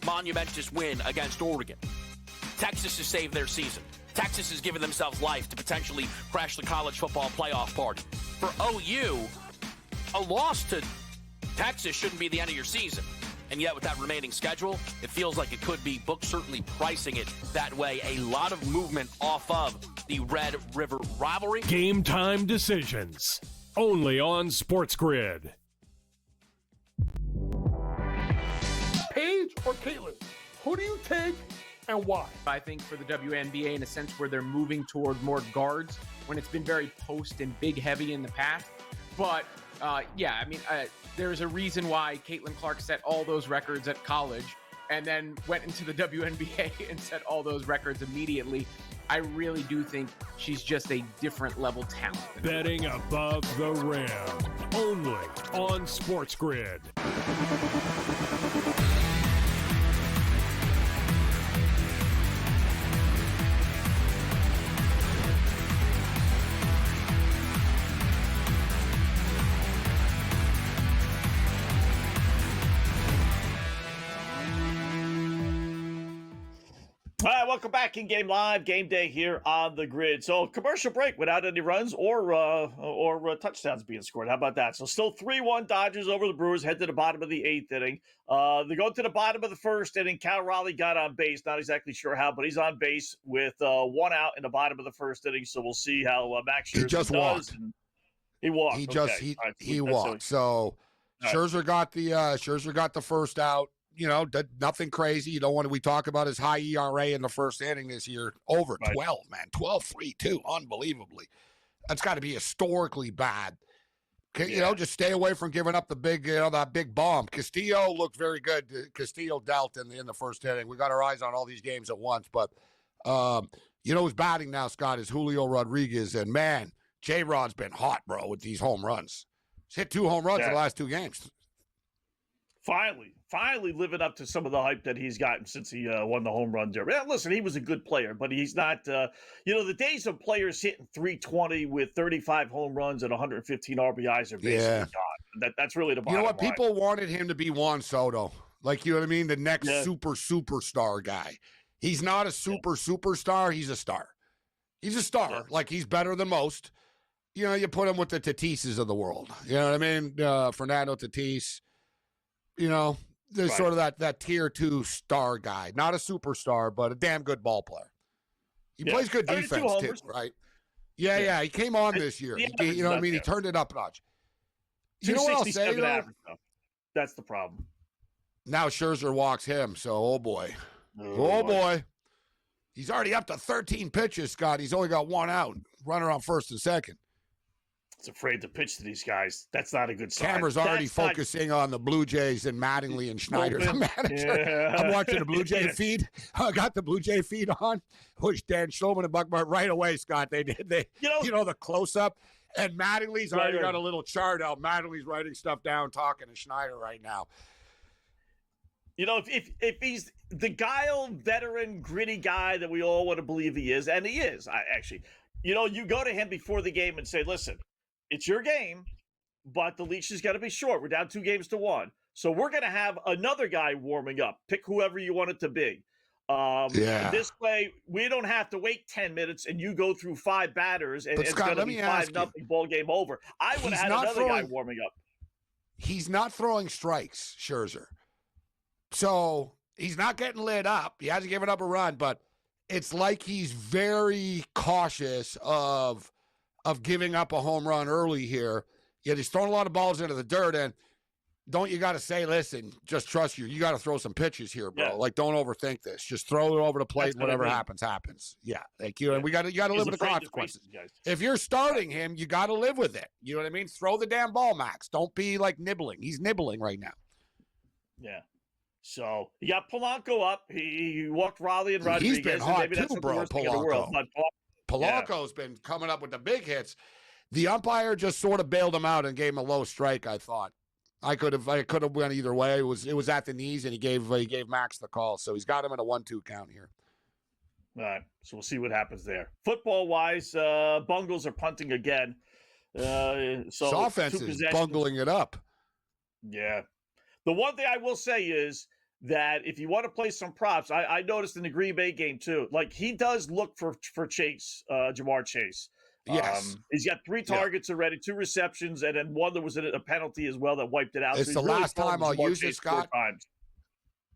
monumentous win against Oregon. Texas has saved their season. Texas has given themselves life to potentially crash the college football playoff party. For OU, a loss to Texas shouldn't be the end of your season. And yet with that remaining schedule, it feels like it could be. Books certainly pricing it that way. A lot of movement off of the Red River rivalry. Game time decisions, only on Sports Grid. Paige or Caitlin? Who do you take and why? I think for the WNBA, in a sense where they're moving toward more guards when it's been very post and big heavy in the past. But there's a reason why Caitlin Clark set all those records at college and then went into the WNBA and set all those records immediately. I really do think she's just a different level talent. Betting above the rim, only on Sports Grid. All right, welcome back. In Game Live, game day here on the Grid. So commercial break without any runs or touchdowns being scored. How about that? So still 3-1 Dodgers over the Brewers, head to the bottom of the 8th inning. They go to the bottom of the 1st inning. Cal Raleigh got on base. Not exactly sure how, but he's on base with 1 out in the bottom of the 1st inning. So we'll see how Max Scherzer just does. walked. He walked. He walked. So Scherzer got the first out. Nothing crazy. You don't want to. We talk about his high ERA in the first inning this year, over 12, man, 12.32, unbelievably. That's got to be historically bad. Just stay away from giving up the big, that big bomb. Castillo looked very good. Castillo dealt in the first inning. We got our eyes on all these games at once, but who's batting now, Scott, is Julio Rodriguez, and man, J-Rod's been hot, bro, with these home runs. He's hit 2 home runs in the last 2 games. Finally living up to some of the hype that he's gotten since he won the home run derby. Listen, he was a good player, but he's not, the days of players hitting 320 with 35 home runs and 115 RBIs are basically gone. That's really the bottom line. People wanted him to be Juan Soto. Like, you know what I mean? The next superstar guy. He's not a superstar. He's a star. He's a star. Yeah. Like, he's better than most. You put him with the Tatises of the world. You know what I mean? Fernando Tatis. There's sort of that tier 2 star guy. Not a superstar, but a damn good ball player. He plays good defense, too, right? Yeah. He came on this year. You know what I mean? He turned it up a notch. You know what I'll say, though? That's the problem. Now Scherzer walks him, so oh boy. Boy. He's already up to 13 pitches, Scott. He's only got 1 out. Runner on first and second. It's afraid to pitch to these guys. That's not a good sign. Camera's already focusing on the Blue Jays and Mattingly and Schneider, the manager. Yeah. I'm watching the Blue Jay feed. I got the Blue Jay feed on, which Dan Schulman and Buck Martin right away, Scott. They did. The close-up. And Mattingly's already got a little chart out. Mattingly's writing stuff down, talking to Schneider right now. If he's the guile, veteran, gritty guy that we all want to believe he is, and he is, you go to him before the game and say, listen, it's your game, but the leash is going to be short. We're down 2-1. So we're going to have another guy warming up. Pick whoever you want it to be. This way, we don't have to wait 10 minutes and you go through 5 batters and it's going to be 5-0 ball game over. I would have had another guy warming up. He's not throwing strikes, Scherzer. So he's not getting lit up. He hasn't given up a run, but it's like he's very cautious of giving up a home run early here. Yet he's throwing a lot of balls into the dirt, and don't you got to say, listen, just trust you got to throw some pitches here, bro. Yeah. Like, don't overthink this. Just throw it over the plate, and whatever happens. Yeah, thank you. And you got to live with the consequences. If you're starting him, you got to live with it. You know what I mean? Throw the damn ball, Max. Don't be like nibbling. He's nibbling right now. Yeah. So you got Polanco up. He walked Raleigh and Rodriguez. He's been hot too, bro. Polanco's been coming up with the big hits. The umpire just sort of bailed him out and gave him a low strike, I thought. I could have went either way. It was at the knees, and he gave Max the call. So he's got him in a 1-2 count here. All right. So we'll see what happens there. Football-wise, Bungles are punting again. So offense is bungling it up. Yeah. The one thing I will say is that if you want to play some props, I noticed in the Green Bay game too, like he does look for Chase, Jamar Chase. Yes. He's got 3 targets already, 2 receptions, and then one that was a penalty as well that wiped it out. It's the last time I'll use it, Scott.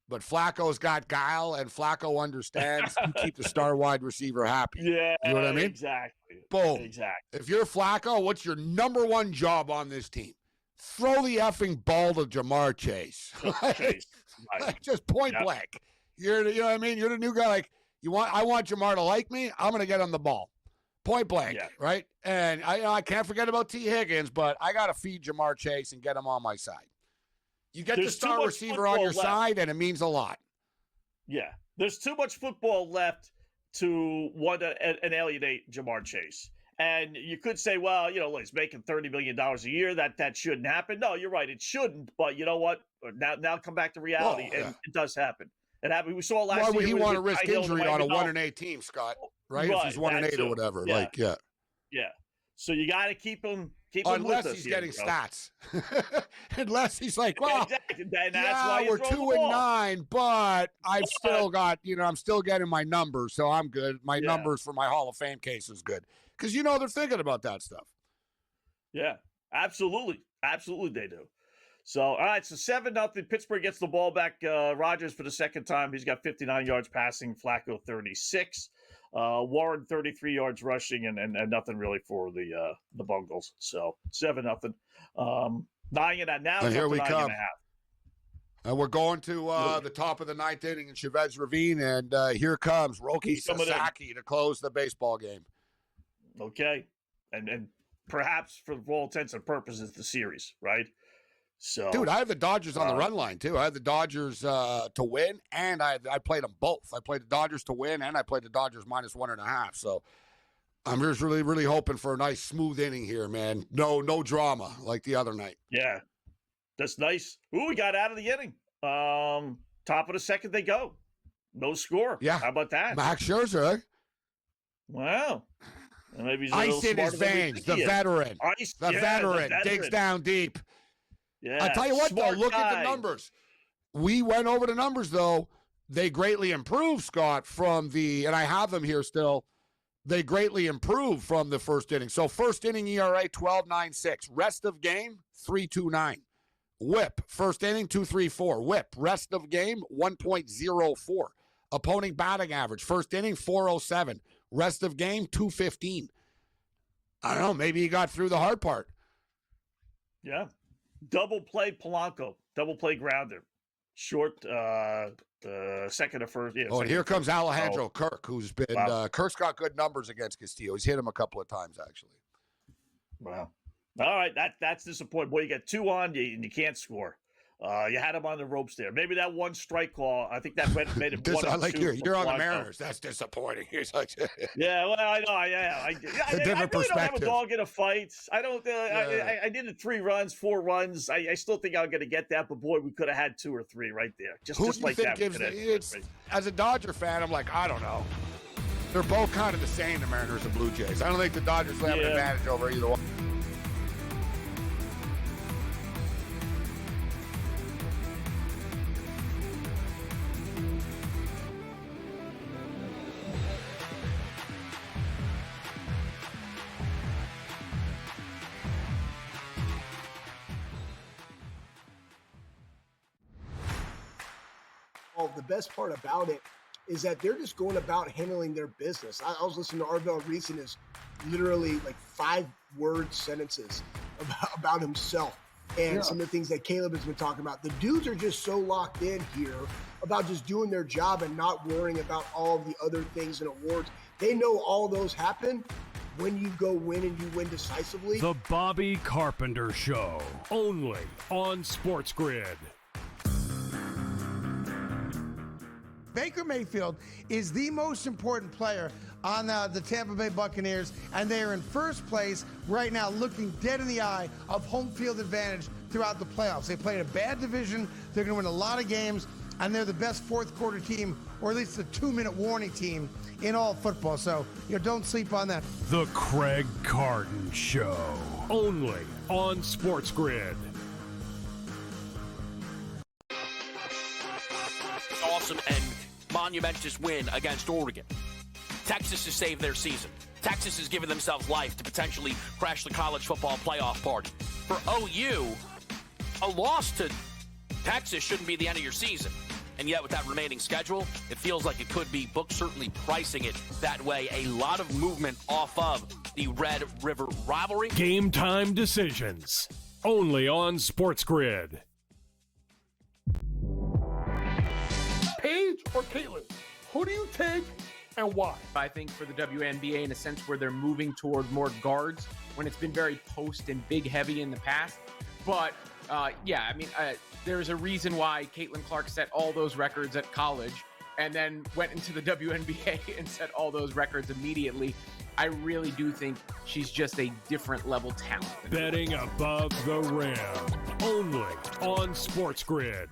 But Flacco's got guile, and Flacco understands you keep the star wide receiver happy. Yeah. You know what I mean? Exactly. Boom. Exactly. If you're Flacco, what's your number 1 job on this team? Throw the effing ball to Jamar Chase. Like, just point blank. You know what I mean? You're the new guy. Like, I want Jamar to like me. I'm going to get him the ball. Point blank, right? And I can't forget about T. Higgins, but I got to feed Jamar Chase and get him on my side. You get the star receiver on your side, and it means a lot. Yeah. There's too much football left to want to alienate Jamar Chase. And you could say, well, he's making $30 million a year. That shouldn't happen. No, you're right. It shouldn't. But you know what? Now come back to reality, and it does happen. It happened. We saw last year. Why would he want to risk injury on a 1-8 team, Scott? Right? If he's 1-8 or whatever. Yeah. Yeah. So you got to keep him unless with us he's getting stats. Unless he's like, well, exactly. That's why we're 2-9, but I've still got, I'm still getting my numbers, so I'm good. My numbers for my Hall of Fame case is good. Because they're thinking about that stuff. Yeah, absolutely. Absolutely they do. So, all right, so 7-0. Pittsburgh gets the ball back. Rodgers for the second time. He's got 59 yards passing. Flacco 36. Warren 33 yards rushing, and nothing really for the Bungles. So 7-0. 9.5 now. And here we come. And we're going to the top of the 9th inning in Chavez Ravine, and here comes Roki Sasaki to close the baseball game. Okay, and perhaps for all intents and purposes, the series, right? So, dude, I have the Dodgers on the run line too. I have the Dodgers to win, and I played them both. I played the Dodgers to win, and I played the Dodgers -1.5. So I'm just really, really hoping for a nice smooth inning here, man. No drama like the other night. Yeah, that's nice. Ooh, we got out of the inning. Top of the second they go. No score. Yeah. How about that? Max Scherzer, eh? Wow. Maybe he's a Ice little in his smarter than we veins. think The he is. veteran. Ice, The yeah, veteran digs down deep. Yeah. I tell you what, though, smart look at the guy. numbers. We went over the numbers, though. They greatly improved, Scott, from the, and I have them here still. They greatly improved from the first inning. So first inning ERA 12.96. Rest of game 3.29. WHIP first inning 2.34. WHIP rest of game 1.04. Opponent batting average first inning 4.07. Rest of game 2.15. I don't know. Maybe he got through the hard part. Yeah. Double play Polanco. Double play grounder. Short, second to first. Yeah, Oh, and here comes Alejandro Oh. Kirk, who's been Wow. Kirk's got good numbers against Castillo. He's hit him a couple of times, actually. Wow. All right, that's disappointing. Boy, you got two on you and you can't score. You had him on the ropes there. Maybe that one strike call. I think that made it one. I like you're on the Mariners. That's disappointing. He's like, yeah, well, I know. I different really don't have a perspective. dog in a fight. I don't. I did it 3 runs, 4 runs. I still think I'm going to get that, but boy, we could have had 2 or 3 right there. who do Just you like think that. gives it's as a Dodger fan? I'm like, I don't know. They're both kind of the same, the Mariners and Blue Jays. I don't think the Dodgers will have an advantage over either one. Well, the best part about it is that they're just going about handling their business. I was listening to Arvell Reese and his literally like 5-word sentences about himself and some of the things that Caleb has been talking about. The dudes are just so locked in here about just doing their job and not worrying about all of the other things and awards. They know all those happen when you go win and you win decisively. The Bobby Carpenter Show, only on Sports Grid. Baker Mayfield is the most important player on the Tampa Bay Buccaneers, and they are in first place right now, looking dead in the eye of home field advantage throughout the playoffs. They played a bad division. They're going to win a lot of games, and they're the best fourth quarter team, or at least the 2-minute warning team in all football. So, don't sleep on that. The Craig Carton Show, only on Sports Grid. Awesome and monumentous win against Oregon. Texas has saved their season. Texas has given themselves life to potentially crash the college football playoff party. For OU, a loss to Texas shouldn't be the end of your season. And yet with that remaining schedule, it feels like it could be. Books certainly pricing it that way. A lot of movement off of the Red River rivalry. Game time decisions, only on Sports Grid. Paige or Caitlin? Who do you take and why? I think for the WNBA, in a sense where they're moving toward more guards when it's been very post and big heavy in the past. But there's a reason why Caitlin Clark set all those records at college and then went into the WNBA and set all those records immediately. I really do think she's just a different level talent. Betting above the rim, only on Sports Grid.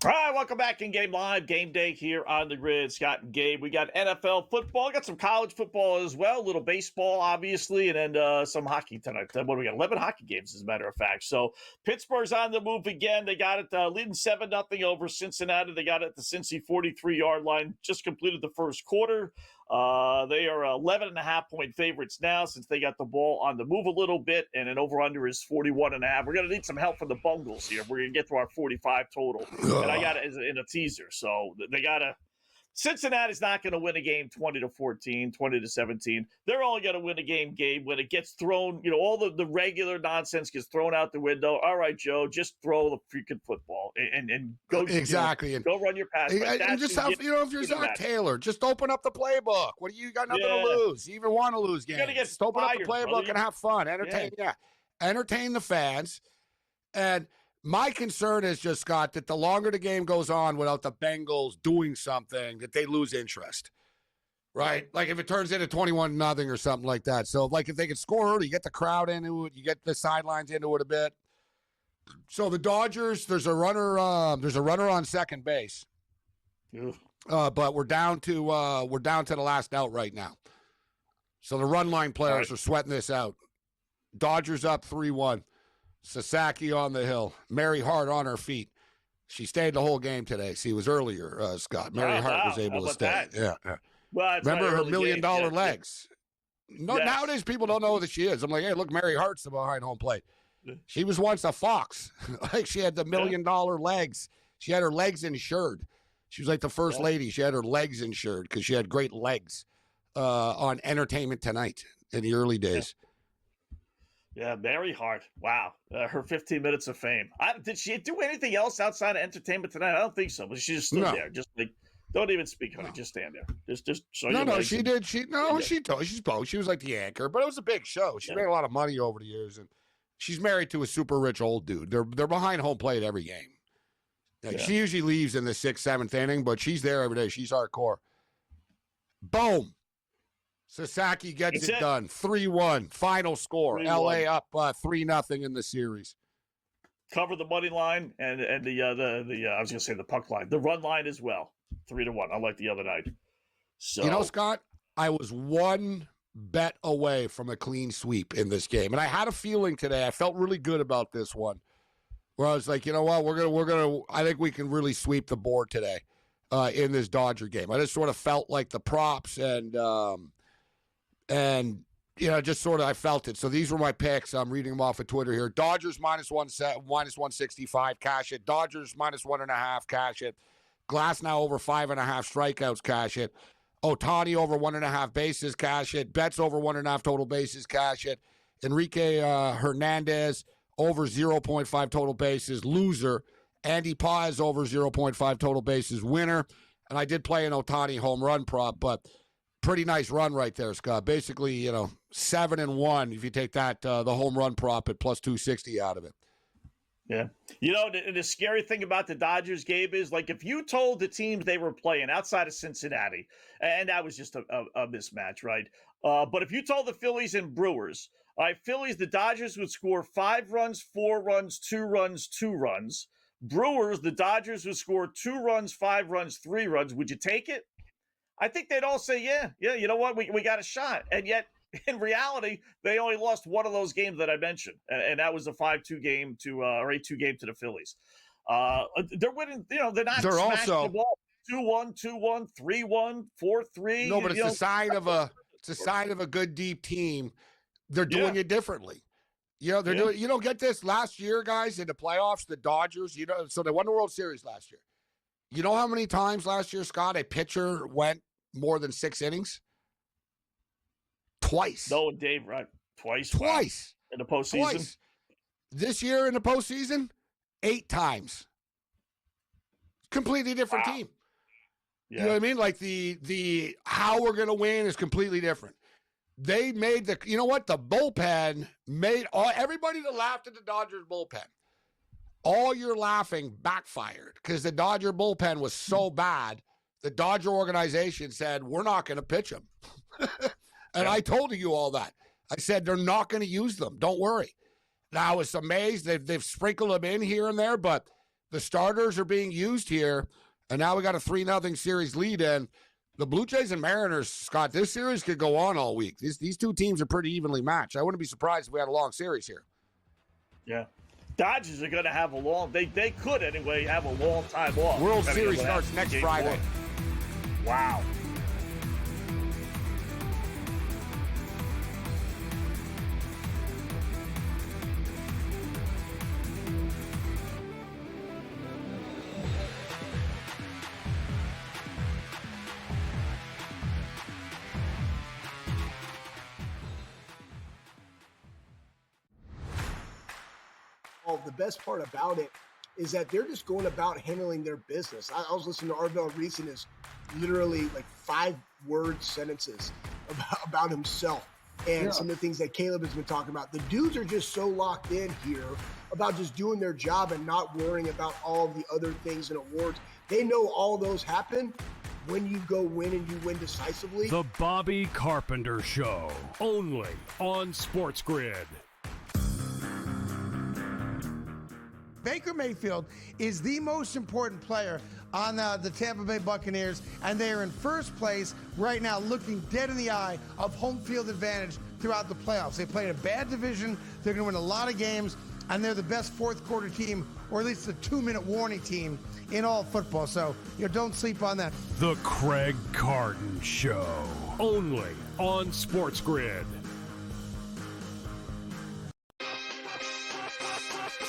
All right, welcome back in Game Live, game day here on the Grid. Scott and Gabe. We got NFL football, got some college football as well, a little baseball, obviously, and then some hockey tonight. What do we got? 11 hockey games, as a matter of fact. So Pittsburgh's on the move again. They got it leading 7-0 over Cincinnati. They got it at the Cincy 43-yard line. Just completed the first quarter. They are 11.5-point favorites now since they got the ball on the move a little bit, and an over-under is 41.5. We're going to need some help from the Bungles here. We're going to get to our 45 total, and I got it in a teaser. So they got to Cincinnati's not going to win a game 20-14, 20-17. They're only going to win a game, Gabe, when it gets thrown, all the regular nonsense gets thrown out the window. All right, Joe, just throw the freaking football and go. Exactly. Go run your pass. And just have, if you're Zach Taylor, just open up the playbook. What do you got? Nothing to lose. You even want to lose games. Just open up the playbook and have fun. Entertain the fans. And my concern is just, Scott, that the longer the game goes on without the Bengals doing something, that they lose interest, right? Like if it turns into 21-0 or something like that. So, like if they can score early, you get the crowd into it, you get the sidelines into it a bit. So the Dodgers, there's a runner on second base, but we're down to the last out right now. So the run line players are sweating this out. Dodgers up 3-1. Sasaki on the hill. Mary Hart on her feet. She stayed the whole game today. See, it was earlier, Scott. Mary Hart was able to stay. Yeah. Well, remember her $1 million legs? No, nowadays people don't know who she is. I'm like, hey, look, Mary Hart's the behind home plate. She was once a fox. Like she had the $1 million legs. She had her legs insured. She was like the first lady. She had her legs insured because she had great legs on Entertainment Tonight in the early days. Yeah, Mary Hart. Wow. Her 15 minutes of fame. Did she do anything else outside of Entertainment Tonight? I don't think so. But she just stood there. Just like, don't even speak, honey. Just stand there. Just show your legs. She did. She spoke. She was like the anchor. But it was a big show. She made a lot of money over the years. And she's married to a super rich old dude. They're behind home plate every game. Like, she usually leaves in the 6th, 7th inning, but she's there every day. She's hardcore. Boom. Sasaki gets it done. 3-1. Final score. 3-1. LA up 3-0 in the series. Cover the money line and the I was gonna say the puck line. The run line as well. 3-1. Unlike the other night. So Scott, I was one bet away from a clean sweep in this game. And I had a feeling today. I felt really good about this one. Where I was like, you know what, we're gonna I think we can really sweep the board today in this Dodger game. I just sort of felt like the props and just sort of I felt it. So these were my picks. I'm reading them off of Twitter here. Dodgers -165, cash it. Dodgers -1.5, cash it. Glasnow over 5.5 strikeouts, cash it. Ohtani over 1.5 bases, cash it. Betts over 1.5 total bases, cash it. Enrique Hernandez over 0.5 total bases, loser. Andy Paz over 0.5 total bases, winner. And I did play an Ohtani home run prop, but pretty nice run right there, Scott. Basically, 7-1 if you take that the home run prop at plus 260 out of it. Yeah. The scary thing about the Dodgers, Gabe, is like if you told the teams they were playing outside of Cincinnati, and that was just a mismatch, right? But if you told the Phillies and Brewers, Phillies, the Dodgers would score 5 runs, 4 runs, 2 runs, 2 runs. Brewers, the Dodgers would score 2 runs, 5 runs, 3 runs. Would you take it? I think they'd all say, yeah, you know what, we got a shot. And yet, in reality, they only lost one of those games that I mentioned, and that was a 5-2 game or 8-2 game to the Phillies. They're winning, they're not smashing the ball. 2-1, 2-1, 3-1, 4-3. No, but it's a sign of a good deep team. They're doing it differently. They're doing. You don't get this last year, guys, in the playoffs. The Dodgers, so they won the World Series last year. You know how many times last year, Scott, a pitcher went more than 6 innings? Twice. No, and Dave, right? Twice. Wow. In the postseason. Twice. This year in the postseason, 8 times. Completely different team. Yeah. You know what I mean? Like the how we're going to win is completely different. They made the bullpen made everybody that laughed at the Dodgers bullpen. All your laughing backfired because the Dodger bullpen was so bad. The Dodger organization said, we're not going to pitch them. And I told you all that. I said, they're not going to use them. Don't worry. Now, I was amazed. They've sprinkled them in here and there, but the starters are being used here. And now we got a 3-0 series lead. And the Blue Jays and Mariners, Scott, this series could go on all week. These two teams are pretty evenly matched. I wouldn't be surprised if we had a long series here. Yeah. Dodgers are going to have they could anyway have a long time off. World Series starts next Friday. Wow. Well, the best part about it is that they're just going about handling their business. I was listening to Arvell Reese and his literally like 5-word sentences about himself and some of the things that Caleb has been talking about. The dudes are just so locked in here about just doing their job and not worrying about all the other things and awards. They know all those happen when you go win and you win decisively. The Bobby Carpenter Show, only on Sports Grid. Baker Mayfield is the most important player on the Tampa Bay Buccaneers, and they are in first place right now, looking dead in the eye of home field advantage throughout the playoffs. They played a bad division. They're going to win a lot of games, and they're the best fourth quarter team, or at least the 2-minute warning team in all football. So, don't sleep on that. The Craig Carton Show, only on Sports Grid.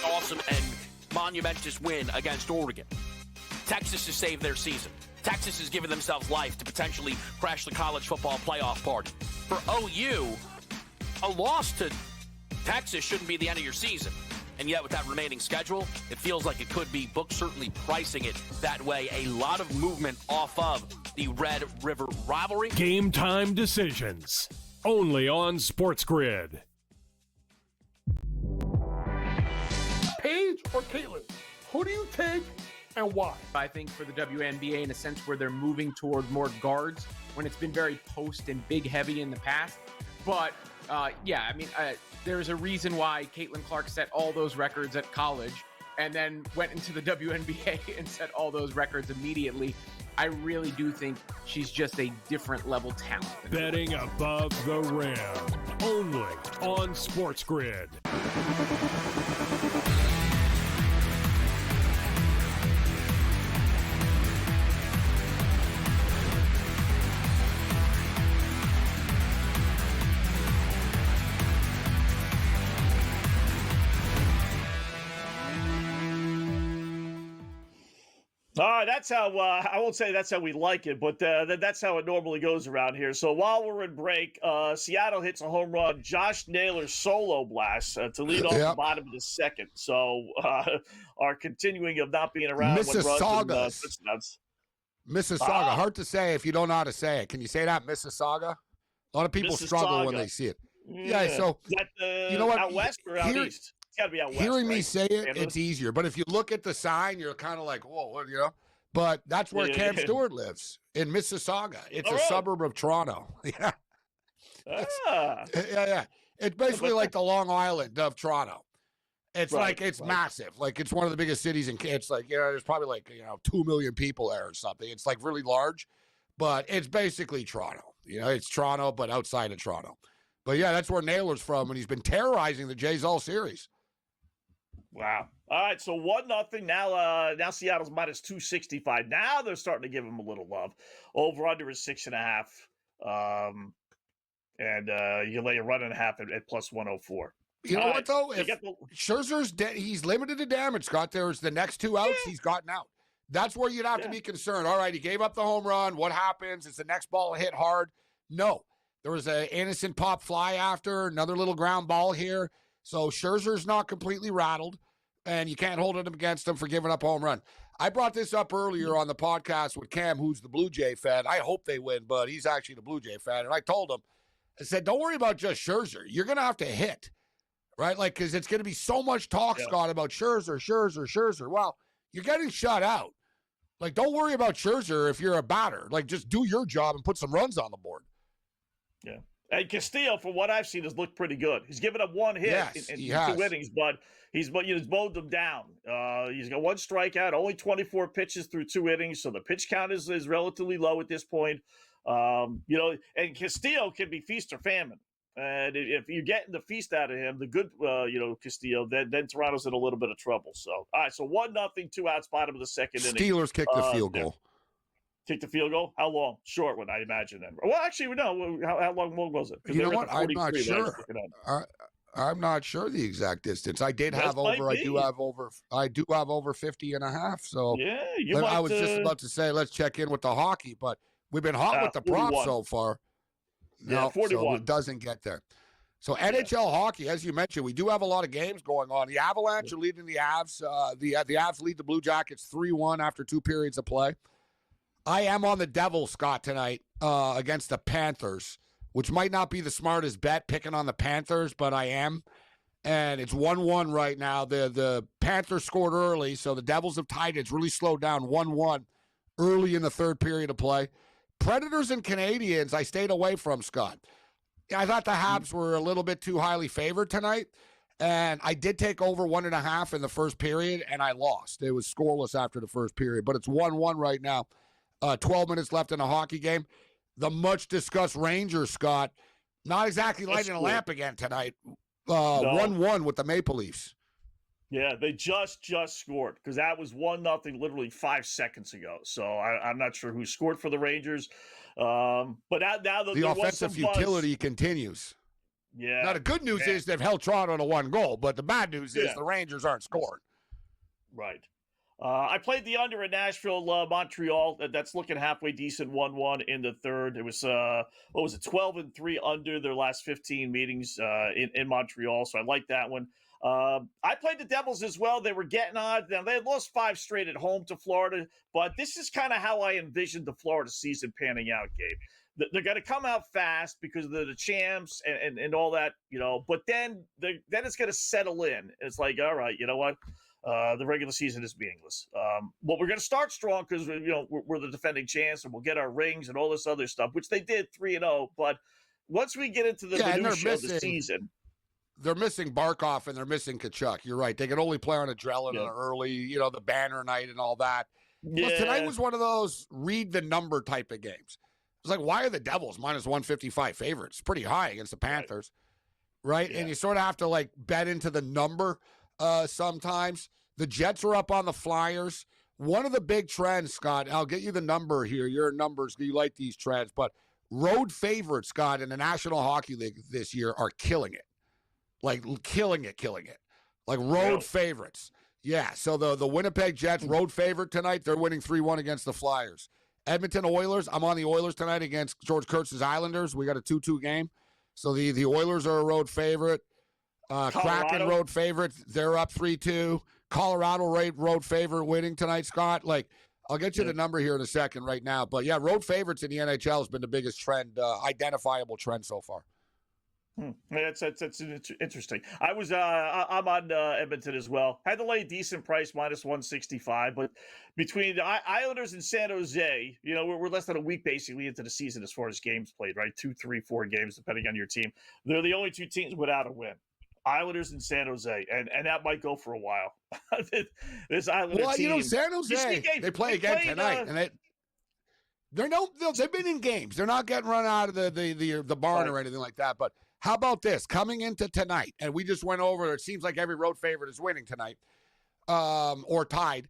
Awesome and monumentous win against Oregon. Texas has saved their season. Texas has given themselves life to potentially crash the college football playoff party. For OU, a loss to Texas shouldn't be the end of your season. And yet with that remaining schedule, it feels like it could be. Books certainly pricing it that way. A lot of movement off of the Red River rivalry. Game time decisions, only on Sports Grid. Paige or Caitlin? Who do you take and why? I think for the WNBA, in a sense where they're moving toward more guards when it's been very post and big heavy in the past. But there's a reason why Caitlin Clark set all those records at college and then went into the WNBA and set all those records immediately. I really do think she's just a different level talent. Betting above the rim, only on Sports Grid. All right, that's how, I won't say that's how we like it, but that's how it normally goes around here. So while we're in break, Seattle hits a home run. Josh Naylor's solo blast to lead off the bottom of the second. So our continuing of not being around Mississauga. Mississauga. Ah. Hard to say if you don't know how to say it. Can you say that, Mississauga? A lot of people struggle when they see it. Yeah, so is that, you know what? Out west or out east? It's got to be out west. Hearing right? me say it, it's easier. But if you look at the sign, you're kind of like, whoa, what, But that's where Cam Stewart lives, in Mississauga. It's a suburb of Toronto. Yeah. Yeah. It's basically like the Long Island of Toronto. It's massive. Like, it's one of the biggest cities in It's like, there's probably like, 2 million people there or something. It's like really large, but it's basically Toronto. It's Toronto, but outside of Toronto. But yeah, that's where Naylor's from, and he's been terrorizing the Jays all series. Wow. All right, so 1-0. Now Seattle's minus 265. Now they're starting to give him a little love. Over under is 6.5. And you lay a run and a half at plus 104. You know what, though? If Scherzer's he's limited to damage, Scott. There's the next 2 outs, he's gotten out. That's where you'd have to be concerned. All right, he gave up the home run. What happens? Is the next ball hit hard? No. There was an innocent pop fly after, another little ground ball here. So Scherzer's not completely rattled, and you can't hold it against him for giving up a home run. I brought this up earlier on the podcast with Cam, who's the Blue Jay fan. I hope they win, but he's actually the Blue Jay fan. And I told him, I said, don't worry about just Scherzer. You're going to have to hit, right? Like, because it's going to be so much talk, Scott, about Scherzer. Well, you're getting shut out. Like, don't worry about Scherzer if you're a batter. Like, just do your job and put some runs on the board. Yeah. And Castillo, from what I've seen, has looked pretty good. He's given up one hit in 2 innings, but he's mowed them down. He's got 1 strikeout, only 24 pitches through 2 innings, so the pitch count is relatively low at this point. And Castillo can be feast or famine. And if you're getting the feast out of him, the good, Castillo, then Toronto's in a little bit of trouble. So, all right, so 1-0, 2 outs, bottom of the second inning. Steelers kicked the field goal. Kick the field goal? How long? Short one, I imagine. Then. Well, actually, no. How long was it? You know what? I'm not sure. I'm not sure the exact distance. I do have over 50 and a half. So yeah, I was just about to say, let's check in with the hockey, but we've been hot with the props so far. No, 41. so it doesn't get there. So NHL hockey, as you mentioned, we do have a lot of games going on. The Avalanche are leading the Avs. The Avs lead the Blue Jackets 3-1 after 2 periods of play. I am on the Devils, Scott, tonight against the Panthers, which might not be the smartest bet picking on the Panthers, but I am. And it's 1-1 right now. The Panthers scored early, so the Devils have tied it. It's really slowed down 1-1 early in the third period of play. Predators and Canadians, I stayed away from, Scott. I thought the Habs were a little bit too highly favored tonight, and I did take over 1.5 in the first period, and I lost. It was scoreless after the first period, but it's 1-1 right now. 12 minutes left in a hockey game. The much-discussed Rangers, Scott, not exactly lighting a lamp again tonight. 1-1 with the Maple Leafs. Yeah, they just scored because that was 1-0 literally 5 seconds ago. So I'm not sure who scored for the Rangers. But now the offensive futility continues. Yeah. Now, the good news is they've held Toronto to 1 goal, but the bad news is the Rangers aren't scoring. Right. I played the under in Nashville, Montreal. That's looking halfway decent, 1-1 in the third. It was 12-3 under their last 15 meetings in Montreal, so I like that one. I played the Devils as well. They were getting on. Now, they had lost 5 straight at home to Florida, but this is kind of how I envisioned the Florida season panning out, Gabe. They're going to come out fast because they're the champs and all that, but then it's going to settle in. It's like, all right, you know what? The regular season is meaningless. But we're going to start strong because we're the defending champs and we'll get our rings and all this other stuff, which they did 3-0. But once we get into the minutiae of the season, they're missing Barkov and they're missing Kachuk. You're right. They can only play on adrenaline early, the banner night and all that. Yeah. Plus, tonight was one of those read the number type of games. It's like, why are the Devils minus 155 favorites? It's pretty high against the Panthers, right? Yeah. And you sort of have to bet into the number sometimes. The Jets are up on the Flyers. One of the big trends, Scott, I'll get you the number here. Your numbers, you like these trends, but road favorites, Scott, in the National Hockey League this year are killing it. Killing it. Like road favorites. Yeah, so the Winnipeg Jets, road favorite tonight, they're winning 3-1 against the Flyers. Edmonton Oilers, I'm on the Oilers tonight against George Kurtz's Islanders. We got a 2-2 game. So the Oilers are a road favorite. Kraken road favorite. They're up 3-2. Colorado road favorite winning tonight, Scott. I'll get you the number here in a second right now. But, yeah, road favorites in the NHL has been the biggest trend, identifiable trend so far. That's interesting. I'm on Edmonton as well. Had to lay a decent price, minus 165. But between the Islanders and San Jose, we're less than a week basically into the season as far as games played, right? 2, 3, 4 games depending on your team. They're the only 2 teams without a win. Islanders and San Jose, and that might go for a while. This Islander team. San Jose, they play again tonight, and they've been in games. They're not getting run out of the barn or anything like that. But how about this? Coming into tonight, and we just went over, it seems like every road favorite is winning tonight, or tied.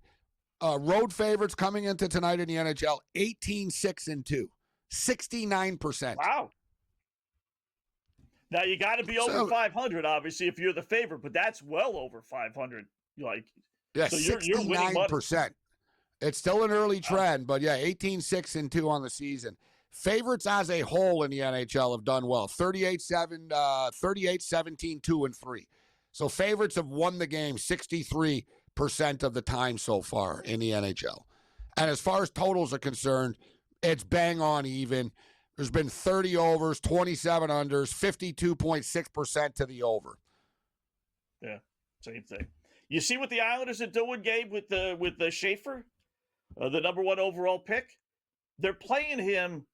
Road favorites coming into tonight in the NHL, 18-6-2, 69%. Wow. Now, you got to be over 500, obviously, if you're the favorite, but that's well over 500. Yeah, so 69%. It's still an early trend, but, 18-6-2 on the season. Favorites as a whole in the NHL have done well, 38-17, 2-3. So favorites have won the game 63% of the time so far in the NHL. And as far as totals are concerned, it's bang on even. There's been 30 overs, 27 unders, 52.6% to the over. Yeah, same thing. You see what the Islanders are doing, Gabe, with the Schaefer, the number 1 overall pick? They're playing him,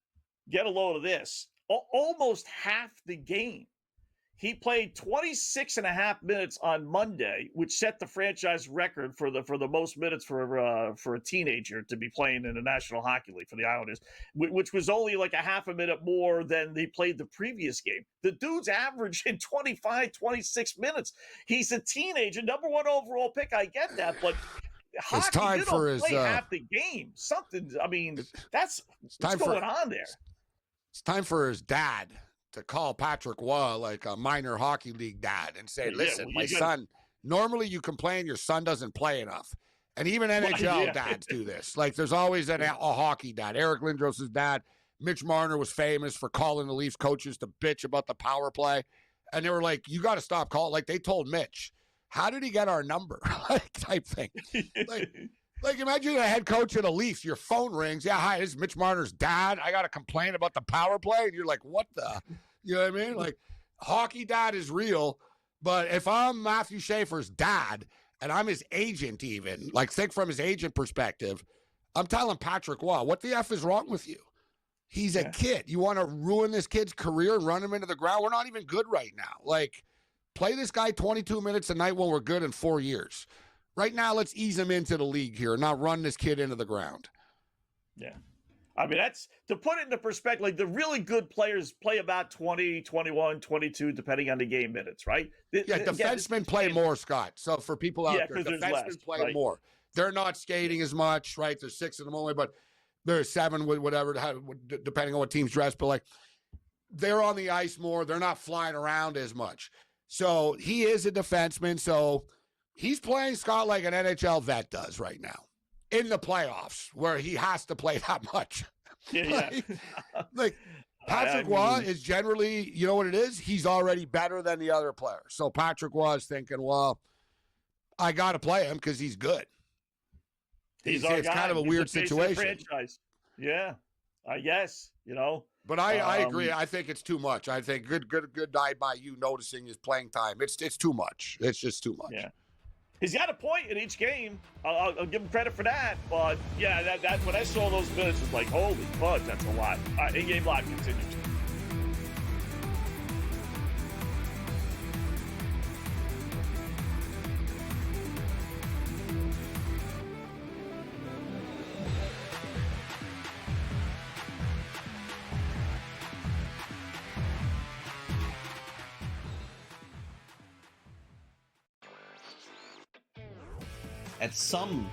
get a load of this, almost half the game. He played 26.5 minutes on Monday, which set the franchise record for the most minutes for a teenager to be playing in the National Hockey League for the Islanders, which was only like a half a minute more than they played the previous game. The dude's averaging 25, 26 minutes. He's a teenager, number 1 overall pick. I get that, but hockey, it's time you for don't play half the game. Something. I mean, what's going on there. It's time for his dad to call Patrick Waugh like a minor hockey league dad and say, listen, my son, normally you complain your son doesn't play enough. And even NHL dads do this. There's always a hockey dad. Eric Lindros' dad, Mitch Marner, was famous for calling the Leafs coaches to bitch about the power play. And they were like, you got to stop calling. Like, they told Mitch, how did he get our number? Like, type thing. Like, imagine a head coach of the Leafs. Your phone rings. Yeah, hi, this is Mitch Marner's dad. I got to complain about the power play. And you're like, what the? You know what I mean? Like, hockey dad is real. But if I'm Matthew Schaefer's dad and I'm his agent even, like, think from his agent perspective, I'm telling Patrick Waugh, what the F is wrong with you? He's a kid. You want to ruin this kid's career and run him into the ground? We're not even good right now. Like, play this guy 22 minutes a night when we're good in 4 years. Right now, let's ease him into the league here, not run this kid into the ground. Yeah. I mean, that's to put it into perspective. Like, the really good players play about 20, 21, 22, depending on the game minutes, right? Yeah, defensemen play more, Scott. So for people out there, defensemen play more. They're not skating as much, right? There's 6 of them only, but there's 7 with whatever, depending on what team's dressed. But, like, they're on the ice more. They're not flying around as much. So he is a defenseman. So he's playing, Scott, like an NHL vet does right now in the playoffs, where he has to play that much. Like Patrick Waugh is generally, you know what it is? He's already better than the other players. So Patrick Waugh is thinking, well, I got to play him because he's good. It's kind of a weird situation. Yeah, I guess, you know. But I agree. I think it's too much. I think good eye by you noticing his playing time. It's too much. It's just too much. Yeah. He's got a point in each game. I'll give him credit for that. But, yeah, that when I saw those minutes, it was like, holy fudge, that's a lot. In-game live continues. At some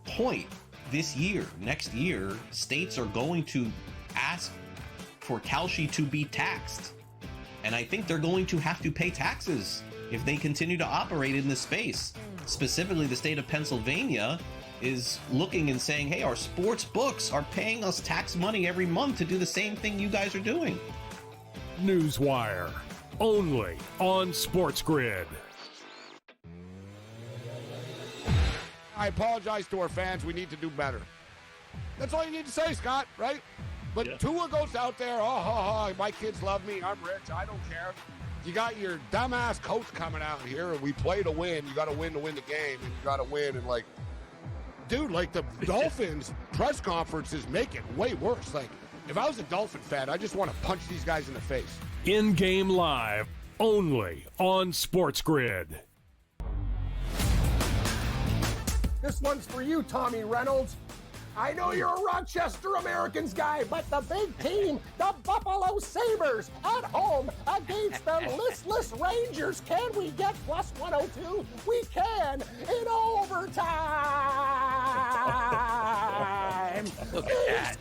point this year, next year, states are going to ask for Kalshi to be taxed. And I think they're going to have to pay taxes if they continue to operate in this space. Specifically, the state of Pennsylvania is looking and saying, hey, our sports books are paying us tax money every month to do the same thing you guys are doing. Newswire, only on Sports Grid. I apologize to our fans. We need to do better. That's all you need to say, Scott, right? But Tua goes out there, my kids love me. I'm rich. I don't care. You got your dumbass coach coming out here, and we play to win. You got to win the game, and you got to win. And, like, dude, like, the Dolphins press conferences make it way worse. Like, if I was a Dolphin fan, I just want to punch these guys in the face. In-game live, only on Sports Grid. This one's for you, Tommy Reynolds. I know you're a Rochester Americans guy, but the big team, the Buffalo Sabres, at home against the listless Rangers. Can we get plus 102? We can in overtime.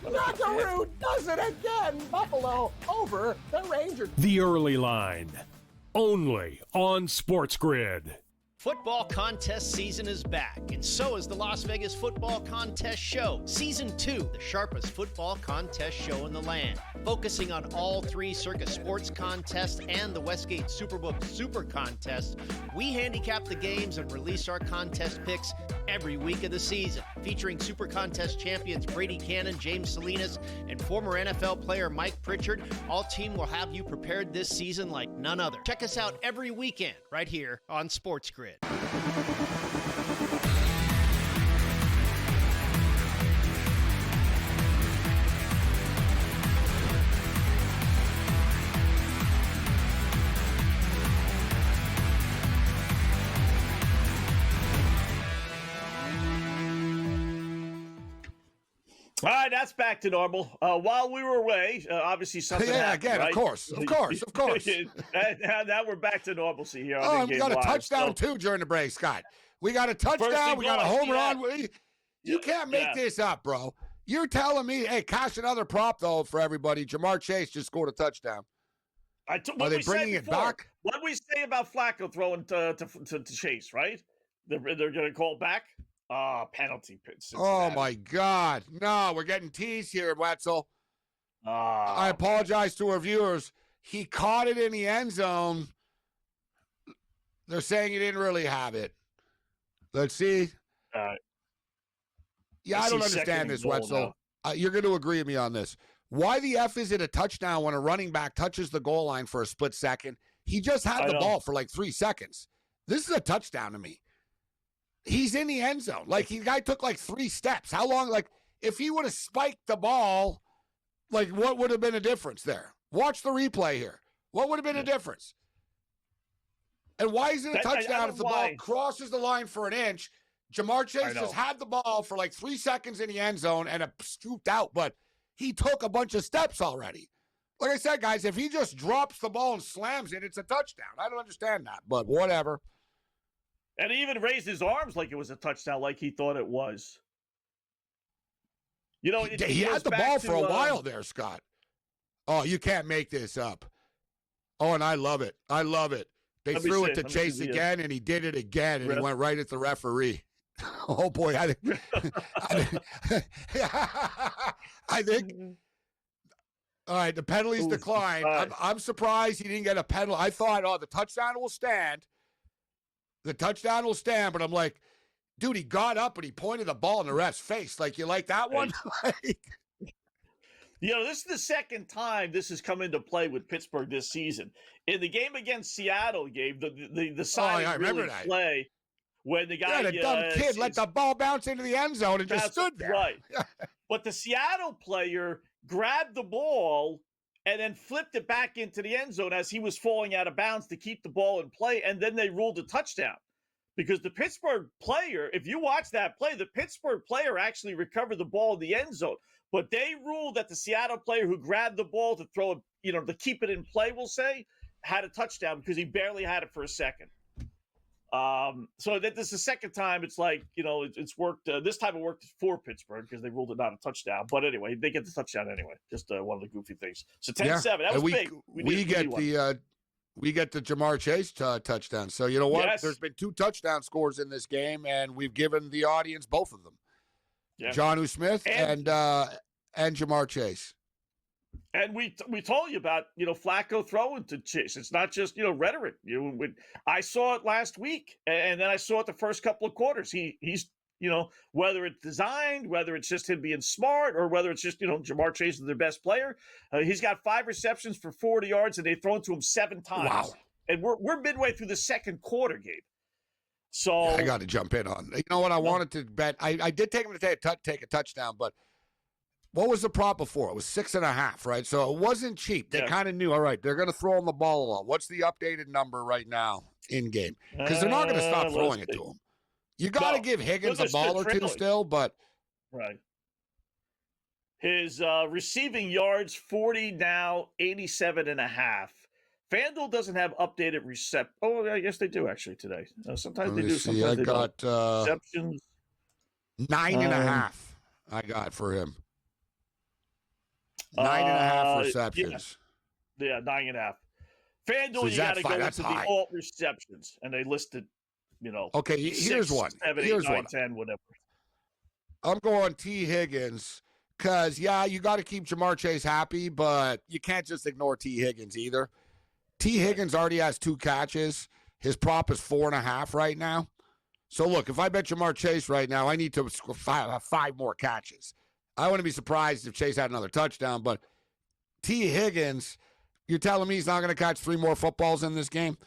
Snuggaroo does it again. Buffalo over the Rangers. The early line, only on Sports Grid. Football contest season is back, and so is the Las Vegas Football Contest Show. Season 2, the sharpest football contest show in the land. Focusing on all 3 Circus Sports contests and the Westgate Superbook Super Contest, we handicap the games and release our contest picks every week of the season. Featuring Super Contest champions Brady Cannon, James Salinas, and former NFL player Mike Pritchard, all team will have you prepared this season like none other. Check us out every weekend right here on Sports Grid. All right, that's back to normal. While we were away, obviously something happened, again, right? of course. Now we're back to normalcy here. We got a touchdown, too, during the break, Scott. We got a touchdown. We got a home run. You can't make this up, bro. You're telling me, hey, cash another prop, though, for everybody. Jamar Chase just scored a touchdown. Are they bringing it back? What did we say about Flacco throwing to Chase, right? They're going to call back? Penalty pits. Oh, my God. No, we're getting teased here, Wetzel. I apologize to our viewers. He caught it in the end zone, They're saying he didn't really have it. Let's see. Yeah, I don't understand this, Wetzel. You're going to agree with me on this. Why the F is it a touchdown when a running back touches the goal line for a split second? He just had the ball for like 3 seconds. This is a touchdown to me. He's in the end zone. Like, the guy took like 3 steps. How long? Like, if he would have spiked the ball, like, what would have been a difference there? Watch the replay here. What would have been a difference? And why is it a touchdown if the ball crosses the line for an inch? Jamar Chase just had the ball for like 3 seconds in the end zone and it scooped out, but he took a bunch of steps already. Like I said, guys, if he just drops the ball and slams it, it's a touchdown. I don't understand that, but whatever. And he even raised his arms like it was a touchdown, like he thought it was. You know, he had the ball for a while there, Scott. Oh, you can't make this up. Oh, and I love it. I love it. They threw it to Chase again, and he did it again, and he went right at the referee. Oh, boy. I think all right, the penalties declined. I'm surprised he didn't get a penalty. I thought, the touchdown will stand. The touchdown will stand, but I'm like, dude, he got up and he pointed the ball in the ref's face. Like, you like that one? You know, this is the second time this has come into play with Pittsburgh this season. In the game against Seattle, Gabe, the silent play when the guy, the dumb kid let the ball bounce into the end zone and just stood there. Right. But the Seattle player grabbed the ball and then flipped it back into the end zone as he was falling out of bounds to keep the ball in play, and then they ruled a touchdown. Because the Pittsburgh player, if you watch that play, the Pittsburgh player actually recovered the ball in the end zone. But they ruled that the Seattle player who grabbed the ball to throw it, to keep it in play, we'll say, had a touchdown because he barely had it for a second. So this is the second time it's like, it's worked. This time it worked for Pittsburgh because they ruled it not a touchdown. But anyway, they get the touchdown anyway. Just one of the goofy things. So 10-7. That was big. We get the Jamar Chase touchdown. So you know what? Yes. There's been 2 touchdown scores in this game, and we've given the audience both of them. Yeah. Jonnu Smith and Jamar Chase. And we told you about, Flacco throwing to Chase. It's not just, rhetoric. I saw it last week, and then I saw it the first couple of quarters. He's, whether it's designed, whether it's just him being smart, or whether it's just, Jamar Chase is their best player. He's got 5 receptions for 40 yards, and they've thrown to him 7 times. Wow. And we're midway through the second quarter, Gabe. So I got to jump in on. You know what? I wanted to bet. I did take him to take a touchdown, but what was the prop before? It was 6.5, right? So it wasn't cheap. They kind of knew, all right, they're going to throw him the ball a lot. What's the updated number right now in game? Because they're not going to stop throwing it to him. You got to give Higgins a ball or two still, but right. His receiving yards 40 now, 87.5. FanDuel doesn't have updated Oh, I guess they do actually today. Sometimes they do. Sometimes they don't. Receptions 9.5. I got for him. 9.5 receptions. Yeah, 9.5. FanDuel, you got to go into the alt receptions, and they listed, Okay, here's 6, one. 7, 8, 9, 10, whatever. I'm going T. Higgins because, you got to keep Jamar Chase happy, but you can't just ignore T. Higgins either. T. Higgins already has 2 catches. His prop is 4.5 right now. So, look, if I bet Jamar Chase right now, I need to have 5 more catches. I wouldn't be surprised if Chase had another touchdown, but T. Higgins, you're telling me he's not going to catch 3 more footballs in this game?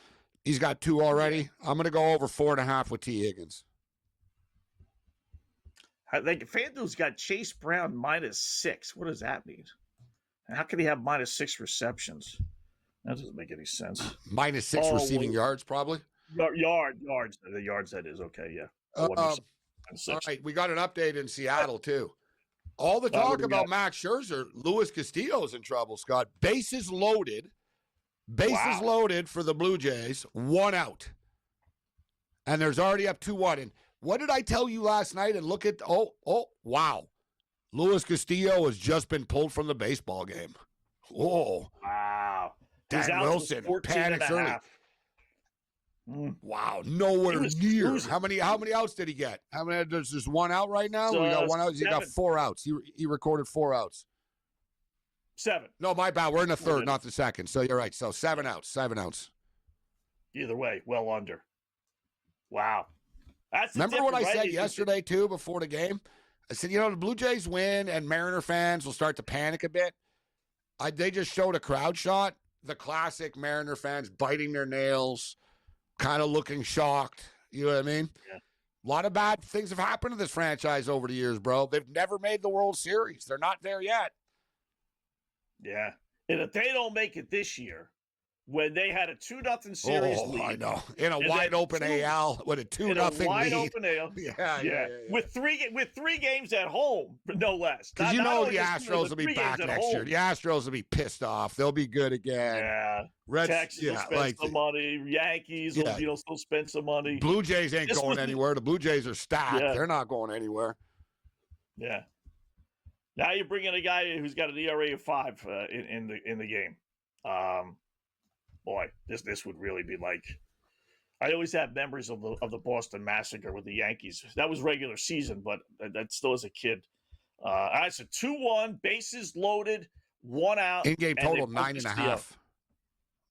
He's got 2 already. I'm going to go over 4.5 with T. Higgins. I think FanDuel's got Chase Brown -6. What does that mean? How can he have -6 receptions? That doesn't make any sense. -6 receiving yards, probably? Yards. The yards, that is. Okay, yeah. All right, we got an update in Seattle, too. All the talk about Max Scherzer, Luis Castillo's in trouble, Scott. Bases loaded. Bases loaded for the Blue Jays. 1 out. And there's already up 2-1. And what did I tell you last night? And look at, wow. Luis Castillo has just been pulled from the baseball game. Whoa. Wow. Dan Wilson panics early. Wow, nowhere near. How many outs did he get? How many? There's just 1 out right now. We got 1 out. He got 4 outs. He recorded 4 outs. 7. No, my bad. We're in the third, not the second. So you're right. So 7 outs. 7 outs. Either way, well under. Wow. Remember what I right? said yesterday, too, before the game? I said, the Blue Jays win and Mariner fans will start to panic a bit. They just showed a crowd shot. The classic Mariner fans biting their nails, kind of looking shocked. You know what I mean? Yeah. A lot of bad things have happened to this franchise over the years, bro. They've never made the World Series. They're not there yet. Yeah. And if they don't make it this year, when they had a 2-0 series lead. I know. In a wide open AL with a 2-0 lead. In a wide open AL. Yeah. With three games at home, no less. Because the Astros will be back next year. The Astros will be pissed off. They'll be good again. Yeah. Texas will spend some money. Yankees will still spend some money. Blue Jays ain't going anywhere. The Blue Jays are stacked. Yeah. They're not going anywhere. Yeah. Now you're bringing a guy who's got an ERA of 5 in the game. Boy, this would really be like. I always have memories of the Boston Massacre with the Yankees. That was regular season, but that still as a kid. It's a 2-1, bases loaded, 1 out. In-game total 9.5.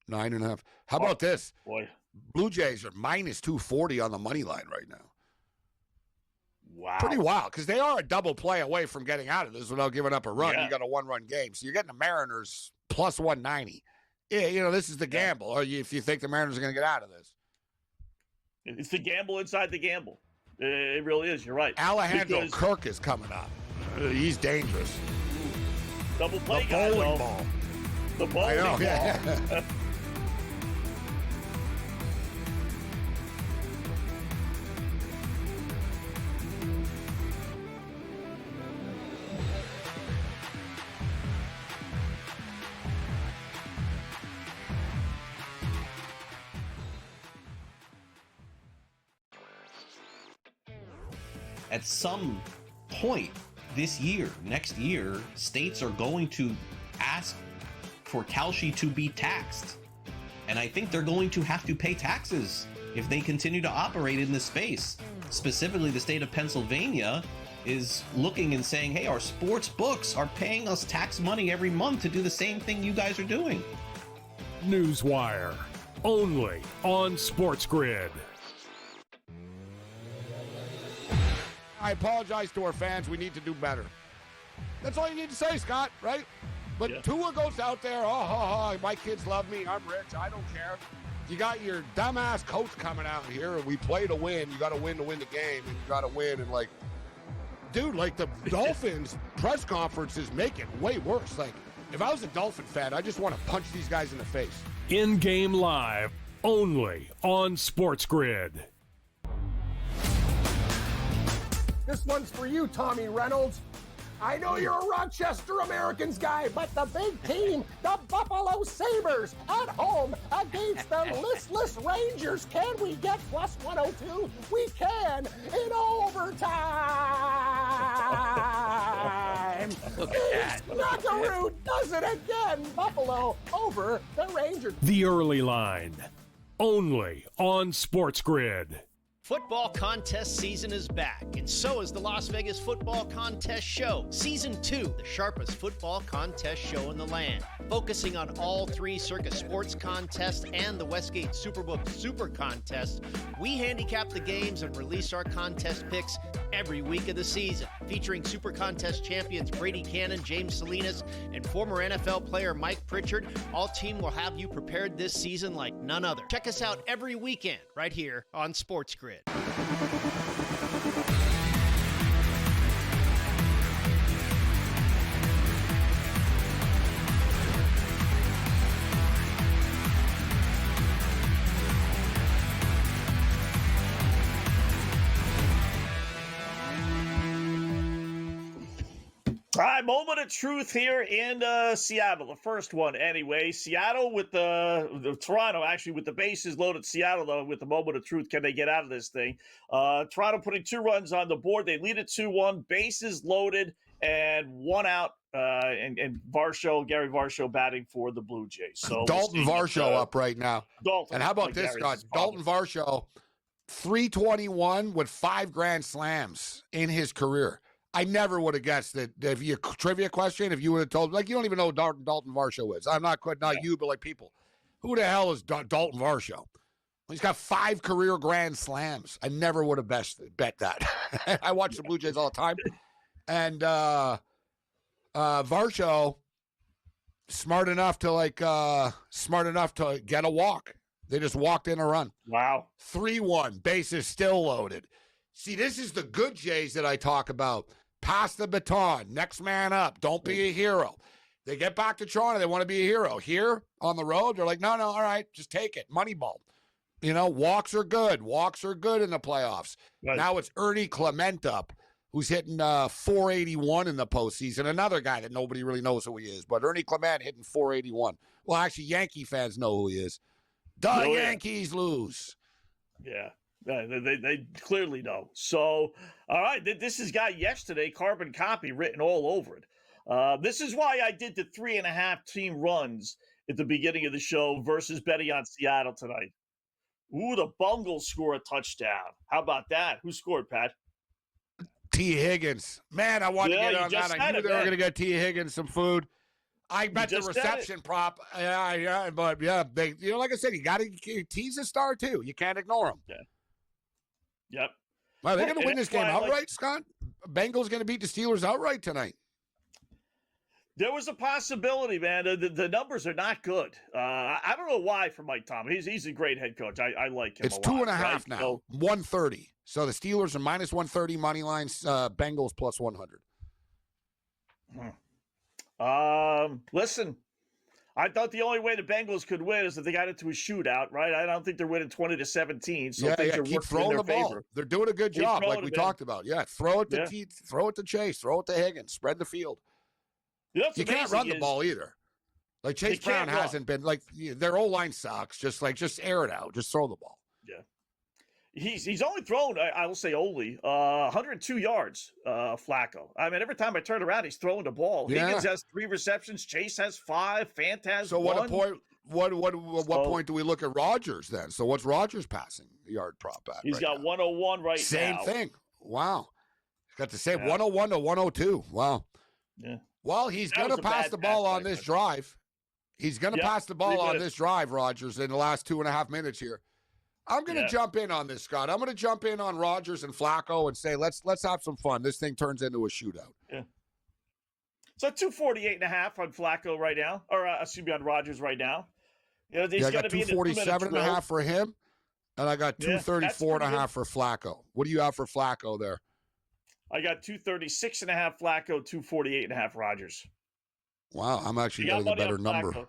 9.5. How about this? Boy, Blue Jays are minus 240 on the money line right now. Wow. Pretty wild, because they are a double play away from getting out of this without giving up a run. Yeah. You got a 1-run game. So you're getting the Mariners plus 190. Yeah, this is the gamble. Or if you think the Mariners are going to get out of this. It's the gamble inside the gamble. It really is. You're right. Alejandro Kirk is coming up. He's dangerous. Double play the guy, bowling though. ball. The bowling I know, ball. yeah. At some point this year, next year, states are going to ask for Kalshi to be taxed. And I think they're going to have to pay taxes if they continue to operate in this space. Specifically, the state of Pennsylvania is looking and saying, hey, our sports books are paying us tax money every month to do the same thing you guys are doing. Newswire, only on Sports Grid. I apologize to our fans. We need to do better. That's all you need to say, Scott, right? But Tua goes out there, my kids love me. I'm rich. I don't care. You got your dumbass coach coming out here, and we play to win. You got to win the game, and you got to win. And, dude, the Dolphins press conferences make it way worse. If I was a Dolphin fan, I just want to punch these guys in the face. In-game live, only on Sports Grid. This one's for you, Tommy Reynolds. I know you're a Rochester Americans guy, but the big team, the Buffalo Sabres, at home against the listless Rangers. Can we get plus 102? We can in overtime. Look at that. Knockaroo does it again. Buffalo over the Rangers. The early line, only on Sports Grid. Football contest season is back, and so is the Las Vegas Football Contest Show. Season 2, the sharpest football contest show in the land. Focusing on all 3 Circus Sports contests and the Westgate Superbook Super Contest, we handicap the games and release our contest picks every week of the season. Featuring Super Contest champions Brady Cannon, James Salinas, and former NFL player Mike Pritchard, all team will have you prepared this season like none other. Check us out every weekend right here on Sports Grid. All right, moment of truth here in Seattle. The first one, anyway. Seattle with the Toronto, actually, with the bases loaded. Seattle, though, with the moment of truth. Can they get out of this thing? Toronto putting 2 runs on the board. They lead it 2-1. Bases loaded and 1 out. And Gary Varsho batting for the Blue Jays. So Dalton Varsho up right now. Dalton. And how about this, Scott? Dalton Varsho, 321 with 5 grand slams in his career. I never would have guessed that. If you trivia question, if you would have told, you don't even know who Dalton Varsho is. I'm not you, but people. Who the hell is Dalton Varsho? He's got 5 career grand slams. I never would have bet that. I watch the Blue Jays all the time. And Varsho, smart enough to get a walk. They just walked in a run. Wow. 3-1. Bases still loaded. See, this is the good Jays that I talk about. Pass the baton. Next man up. Don't be a hero. They get back to Toronto. They want to be a hero. Here on the road, they're like, no, all right, just take it. Moneyball. You know, walks are good. Walks are good in the playoffs. Right. Now it's Ernie Clement up, who's hitting 481 in the postseason. Another guy that nobody really knows who he is, but Ernie Clement hitting 481. Well, actually, Yankee fans know who he is. Yankees lose. Yeah, they clearly know. So, all right, this has got yesterday carbon copy written all over it. This is why I did the 3.5 team runs at the beginning of the show versus betting on Seattle tonight. Ooh, the Bungles score a touchdown. How about that? Who scored, Pat? T. Higgins. Man, I wanted to get on that. I knew they were going to get T. Higgins some food. I bet the reception prop. Yeah, but yeah, they, like I said, you got to tease a star too. You can't ignore them. Yeah. Yep. Well, they're going to win this game outright, Scott. Bengals going to beat the Steelers outright tonight. There was a possibility, man. The numbers are not good. I don't know why for Mike Tomlin. He's a great head coach. I like him. It's a 2.5 right? now. So, 130. So the Steelers are minus 130 money lines. Bengals plus 100. Listen, I thought the only way the Bengals could win is if they got into a shootout, right? I don't think they're winning 20-17. So things are keep working throwing in the their ball. favor. They're doing a good job, like we talked about. Yeah, throw it to throw it to Chase, throw it to Higgins, spread the field. You can't run the ball either. Like Chase Brown hasn't been like their O-line sucks. Just air it out. Just throw the ball. Yeah. He's only thrown, I will say only, 102 yards, Flacco. I mean, every time I turn around, he's throwing the ball. Yeah. Higgins has 3 receptions. Chase has 5. Fant has 1. So what point do we look at Rodgers then? So what's Rodgers passing yard prop at? He's got 101 right now. Same thing. Wow. He's got the same 101 to 102. Wow. Yeah. Well, he's going to pass the ball on this drive. He's going to pass the ball on this drive, Rodgers, in the last 2.5 minutes here. I'm going to jump in on this, Scott. I'm going to jump in on Rodgers and Flacco and say, let's have some fun. This thing turns into a shootout. Yeah. So 248.5 on Flacco right now, or excuse me, on Rodgers right now. You know, I got 247.5 for him, and I got 234.5 for Flacco. What do you have for Flacco there? I got 236.5 Flacco, 248.5 Rodgers. Wow, I'm actually getting a better number.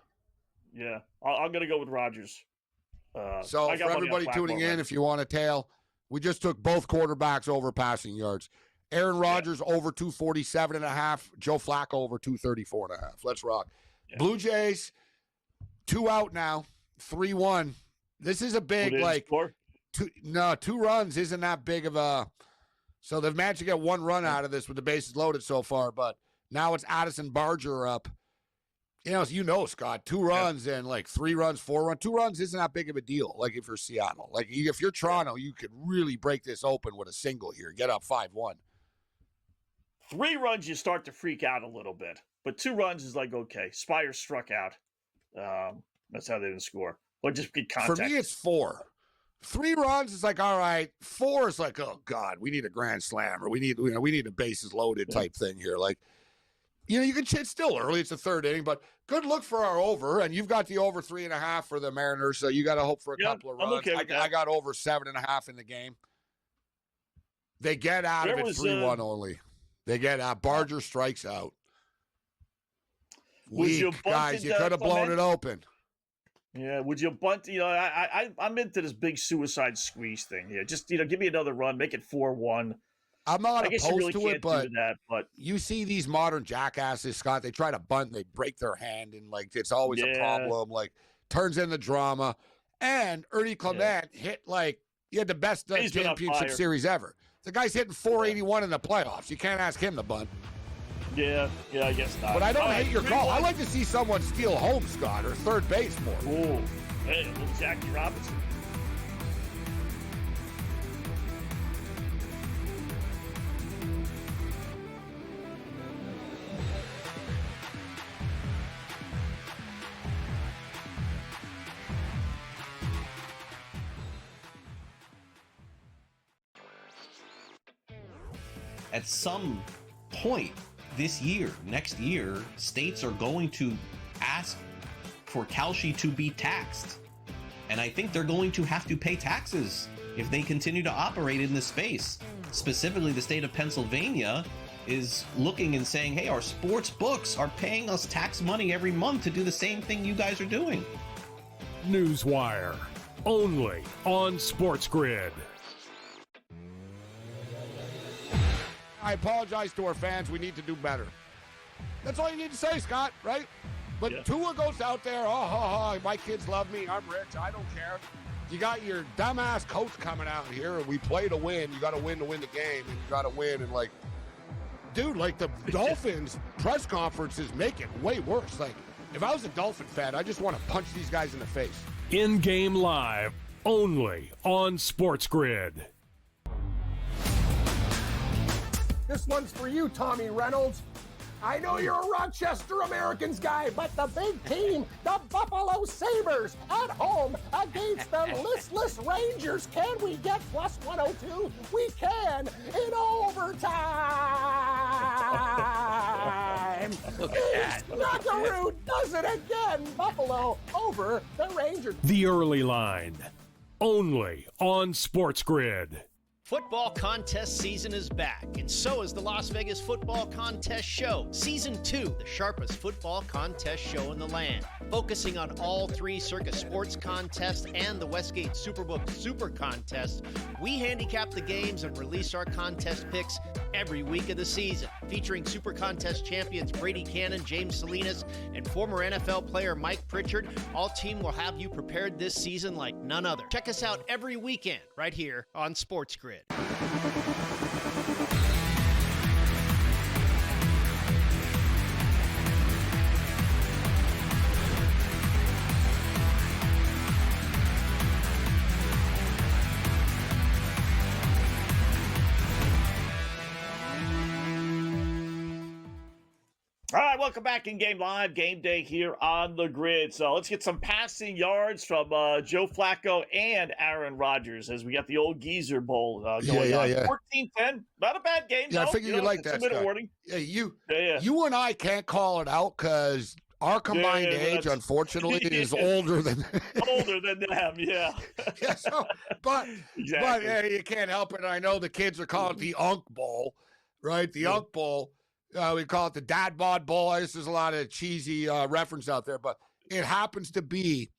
Yeah, I'm going to go with Rodgers. So for everybody tuning in, if you want to tail, we just took both quarterbacks over passing yards. Aaron Rodgers over 247.5. Joe Flacco over 234.5. Let's rock. Yeah. Blue Jays, 2 out now, 3-1. This is a big, 2 runs isn't that big of a. So they've managed to get 1 run out of this with the bases loaded so far, but now it's Addison Barger up. Scott, 2 runs and 3 runs, 4 runs. 2 runs isn't that big of a deal. Like if you're Seattle, if you're Toronto, you could really break this open with a single here, get up 5-1. 3 runs, you start to freak out a little bit, but 2 runs is okay. Spire struck out. That's how they didn't score. Or just get contact. For me, it's 4. 3 runs is all right. 4 is oh God, we need a grand slam, or we need a bases loaded type thing here. You can it's still early. It's the 3rd inning, but good look for our over. And you've got the over 3.5 for the Mariners, so you got to hope for a couple of runs. Okay I got over 7.5 in the game. They get out of it 3-1 only. They get out. Barger strikes out. Weak, guys. You could have blown it open. Yeah, would you bunt? I'm into this big suicide squeeze thing here. Just give me another run, make it 4-1. I'm not opposed to it, but but you see these modern jackasses, Scott. They try to bunt, and they break their hand, and it's always a problem. Turns into drama. And Ernie Clement hit he had the best championship series ever. The guy's hitting 481 in the playoffs. You can't ask him to bunt. Yeah, I guess not. But I don't hate your call. I like to see someone steal home, Scott, or third base more. Ooh, hey, little Jackie Robinson. at some point this year, next year, states are going to ask for Kalshi to be taxed. And I think they're going to have to pay taxes if they continue to operate in this space. Specifically, the state of Pennsylvania is looking and saying, hey, our sports books are paying us tax money every month to do the same thing you guys are doing. Newswire, only on Sports Grid. I apologize to our fans. We need to do better. That's all you need to say, Scott, right? But Tua goes out there, my kids love me, I'm rich, I don't care. You got your dumbass coach coming out here, and we play to win. You got to win the game, and you got to win. And, like, dude, like, the Dolphins press conferences make it way worse. Like, if I was a Dolphin fan, I just want to punch these guys in the face. In-game live, only on Sports Grid. This one's for you, Tommy Reynolds. I know you're a Rochester Americans guy, but the big team, the Buffalo Sabres, at home against the listless Rangers. Can we get plus 102? We can in overtime. Knockaroo does it again. Buffalo over the Rangers. The early line, only on Sports Grid. Football contest season is back, and so is the Las Vegas Football Contest Show. Season 2, the sharpest football contest show in the land. Focusing on all 3 Circus Sports contests and the Westgate Superbook Super Contest, we handicap the games and release our contest picks every week of the season. Featuring Super Contest champions Brady Cannon, James Salinas, and former NFL player Mike Pritchard, all team will have you prepared this season like none other. Check us out every weekend right here on Sports Grid. All right, welcome back in Game Live, game day here on the Grid. So let's get some passing yards from Joe Flacco and Aaron Rodgers as we got the old Geezer Bowl going on. 14-10, not a bad game. Yeah, though. I figured you like that. Warning. Yeah, you and I can't call it out because our combined age, unfortunately, is older than them. Yeah. Yeah. So, but you can't help it. I know the kids are calling it the Unk Bowl, right? The Unk Bowl. We call it the Dad Bod Bowl. This is a lot of cheesy reference out there, but it happens to be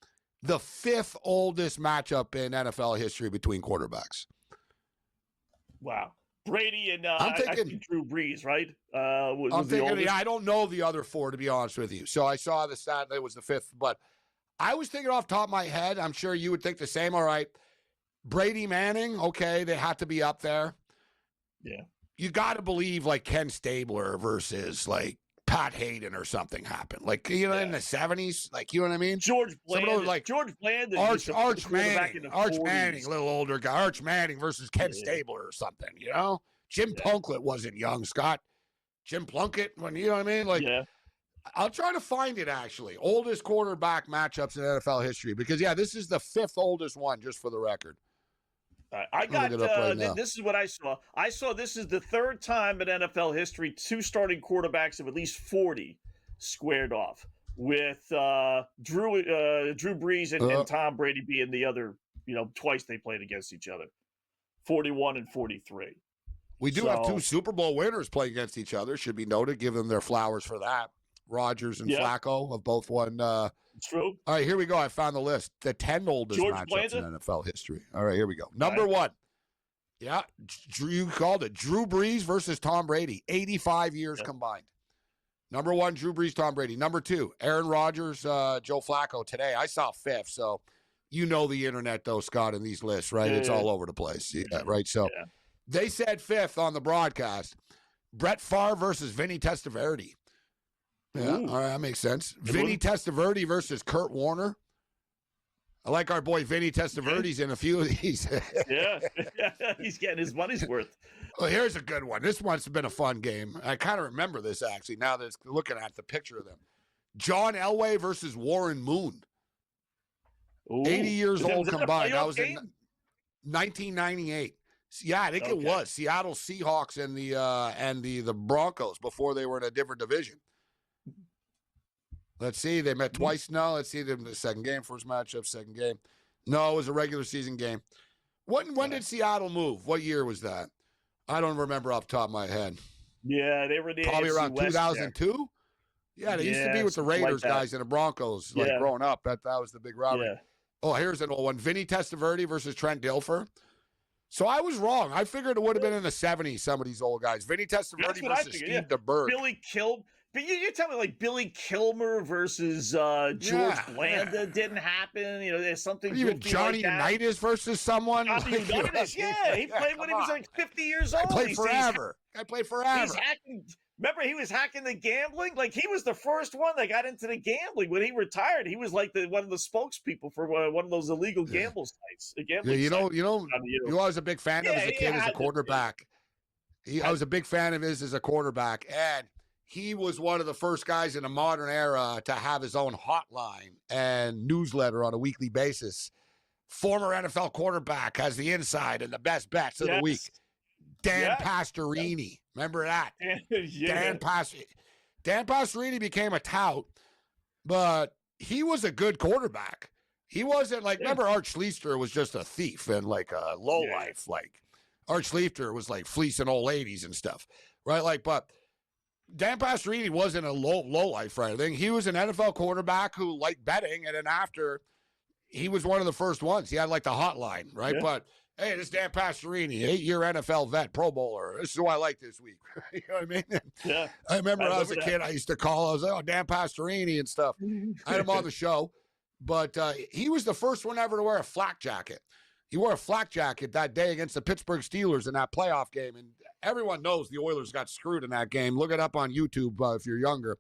the 5th oldest matchup in NFL history between quarterbacks. Wow. Brady and I'm thinking, I think Drew Brees, right? I'm thinking, I don't know the other 4, to be honest with you. So I saw the stat that it was the 5th, but I was thinking off the top of my head, I'm sure you would think the same. All right, Brady Manning, okay, they have to be up there. Yeah. You got to believe like Ken Stabler versus like Pat Hayden or something happened. Like, in the 70s, like, you know what I mean? George Bland, George Bland, Arch Manning, little older guy, Arch Manning versus Ken Stabler or something, you know? Jim Plunkett wasn't young, Scott. Jim Plunkett, when, you know what I mean? Like, I'll try to find it actually. Oldest quarterback matchups in NFL history because, this is the 5th oldest one, just for the record. I got this is what I saw. I saw this is the 3rd time in NFL history 2 starting quarterbacks of at least 40 squared off, with Drew Brees and Tom Brady being the other, twice they played against each other, 41 and 43. We do have 2 Super Bowl winners play against each other. Should be noted. Give them their flowers for that. Rodgers and Flacco have both won. It's true. All right, here we go. I found the list. The 10 oldest matchups in NFL history. All right, here we go. Number 1. Yeah, you called it. Drew Brees versus Tom Brady. 85 years combined. Number 1, Drew Brees, Tom Brady. Number 2, Aaron Rodgers, Joe Flacco today. I saw 5th, so you know the internet, though, Scott, in these lists, right? It's all over the place, right? So they said 5th on the broadcast. Brett Favre versus Vinny Testaverde. Yeah, all right, that makes sense. Vinny Testaverde versus Kurt Warner. I like our boy Vinny Testaverde's in a few of these. He's getting his money's worth. Well, here's a good one. This one's been a fun game. I kind of remember this, actually, now that it's looking at the picture of them. John Elway versus Warren Moon. 80 years old combined. That was in 1998. Yeah, I think it was Seattle Seahawks and the Broncos before they were in a different division. Let's see, they met twice now. Let's see them the second game, first matchup, second game. No, it was a regular season game. When did Seattle move? What year was that? I don't remember off the top of my head. Yeah, they were the probably AFC around 2002. Yeah, they used to be with the Raiders guys and the Broncos, like growing up. That was the big rivalry. Yeah. Oh, here's an old one: Vinny Testaverde versus Trent Dilfer. So I was wrong. I figured it would have been in the 70s. Some of these old guys: Vinny Testaverde versus Steve DeBerg. Billy Kilmer. But you tell me, like, Billy Kilmer versus George Blanda didn't happen. You know, there's something. Even Johnny Unitas versus someone. Johnny Unitas, he played when he was like 50 years old. I played forever. He's hacking. Remember, he was hacking the gambling. Like, he was the first one that got into the gambling. When he retired, he was like one of the spokespeople for one of those illegal gamble sites. You know, I was a big fan of as a kid as a quarterback. I was a big fan of his as a quarterback, and he was one of the first guys in the modern era to have his own hotline and newsletter on a weekly basis. Former NFL quarterback has the inside and the best bets of the week. Dan Pastorini. Remember that? Dan Pastorini became a tout, but he was a good quarterback. He wasn't like, remember Art Schlichter was just a thief and like a lowlife. Like Art Schlichter was like fleecing old ladies and stuff, right? Like, but Dan Pastorini wasn't a low life or anything. He was an NFL quarterback who liked betting, and then after, he was one of the first ones. He had like the hotline, right? But hey, this is Dan Pastorini, 8-year NFL vet, Pro Bowler. This is who I like this week. You know what I mean? Yeah. I remember when I was a kid, I used to call. I was like, oh, Dan Pastorini and stuff. I had him on the show, but he was the first one ever to wear a flak jacket. He wore a flak jacket that day against the Pittsburgh Steelers in that playoff game, and everyone knows the Oilers got screwed in that game. Look it up on YouTube if you're younger.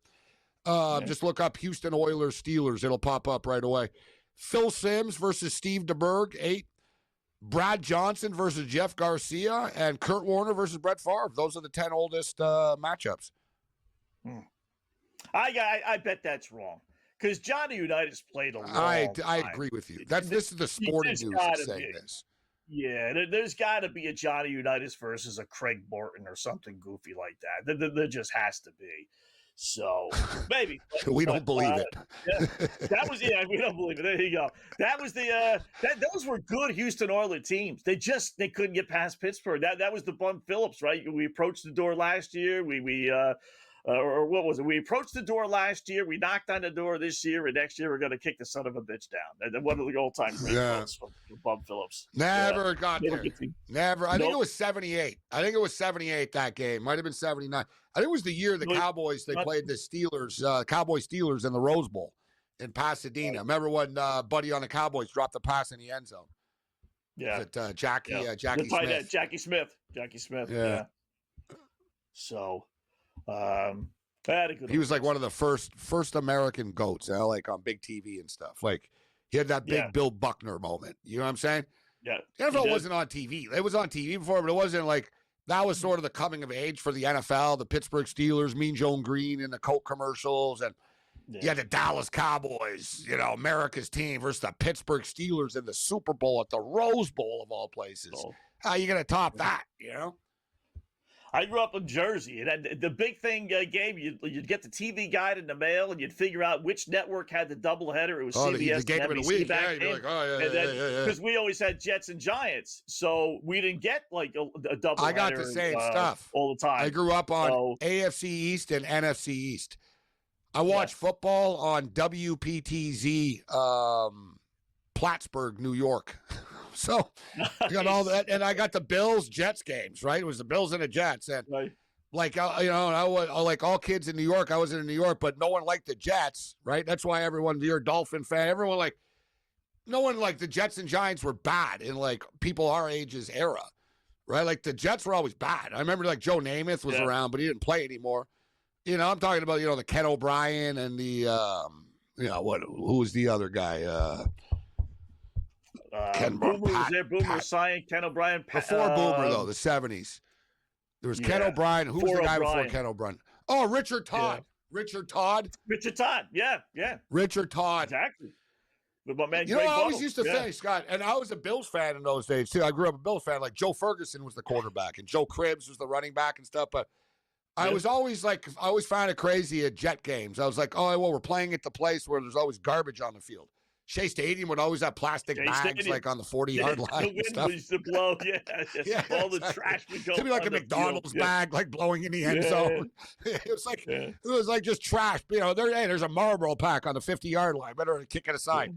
Just look up Houston Oilers Steelers. It'll pop up right away. Phil Simms versus Steve DeBerg, 8. Brad Johnson versus Jeff Garcia, and Kurt Warner versus Brett Favre. Those are the 10 oldest matchups. I bet that's wrong. Because Johnny Unitas played a long I time. agree with you. This is the sporting news that's saying this. Yeah, there's got to be a Johnny Unitas versus a Craig Morton or something goofy like that. There just has to be. So maybe we don't believe it. That was we don't believe it. There you go. That was those were good Houston Oilers teams. They couldn't get past Pittsburgh. That was the Bum Phillips, right? We approached the door last year. Or what was it? We approached the door last year. We knocked on the door this year, and next year we're going to kick the son of a bitch down. One of the old-time great quotes from Bum Phillips. Never got there. Never. I think it was 78. I think it was 78 that game. Might have been 79. I think it was the year the Cowboys, they played the Steelers, Cowboys-Steelers in the Rose Bowl in Pasadena. Remember when Buddy on the Cowboys dropped the pass in the end zone? Yeah. Jackie Smith. Jackie Smith. Yeah. So... he was like one of the first American GOATs, like on big TV and stuff. Like he had that big Bill Buckner moment. You know what I'm saying? Yeah. The NFL wasn't on TV. It was on TV before, but it wasn't like that was sort of the coming of age for the NFL. The Pittsburgh Steelers, Mean Joe Green in the Coke commercials, and you had the Dallas Cowboys, America's team versus the Pittsburgh Steelers in the Super Bowl at the Rose Bowl of all places. How are you going to top that, I grew up in Jersey, and the big thing, Gabe, you'd get the TV guide in the mail, and you'd figure out which network had the doubleheader. It was CBS the game and of the week. back then. Like, oh, because we always had Jets and Giants, so we didn't get like a double. I got the same stuff all the time. I grew up on AFC East and NFC East. I watched football on WPTZ, Plattsburgh, New York. So I got all that, and I got the Bills Jets games. Right, it was the Bills and the Jets, and like I was like all kids in New York. I was in New York, but no one liked the Jets. Right, that's why you're a Dolphin fan. Everyone no one liked the Jets and Giants were bad in like people our age's era. Right, like the Jets were always bad. I remember like Joe Namath was around, but he didn't play anymore. I'm talking about the Ken O'Brien and the who was the other guy? Boomer was there. Boomer Science, Ken O'Brien. Before Boomer, though, the 70s. There was Ken O'Brien. Who was the guy before Ken O'Brien? Oh, Richard Todd. Richard Todd. Yeah. Richard Todd. Exactly. with my man. You know, Greg I always Buttle. used to say, Scott, and I was a Bills fan in those days too. I grew up a Bills fan. Like Joe Ferguson was the quarterback, and Joe Cribbs was the running back and stuff. But I was always like, I always found it crazy at Jet games. I was like, oh, well, we're playing at the place where there's always garbage on the field. Shea Stadium would always have plastic bags like on the 40-yard line. The wind used to blow, all the exactly. trash would go. Could be like a McDonald's bag, like blowing in the end zone. It was like just trash. You know, there's a Marlboro pack on the 50-yard line. Better kick it aside.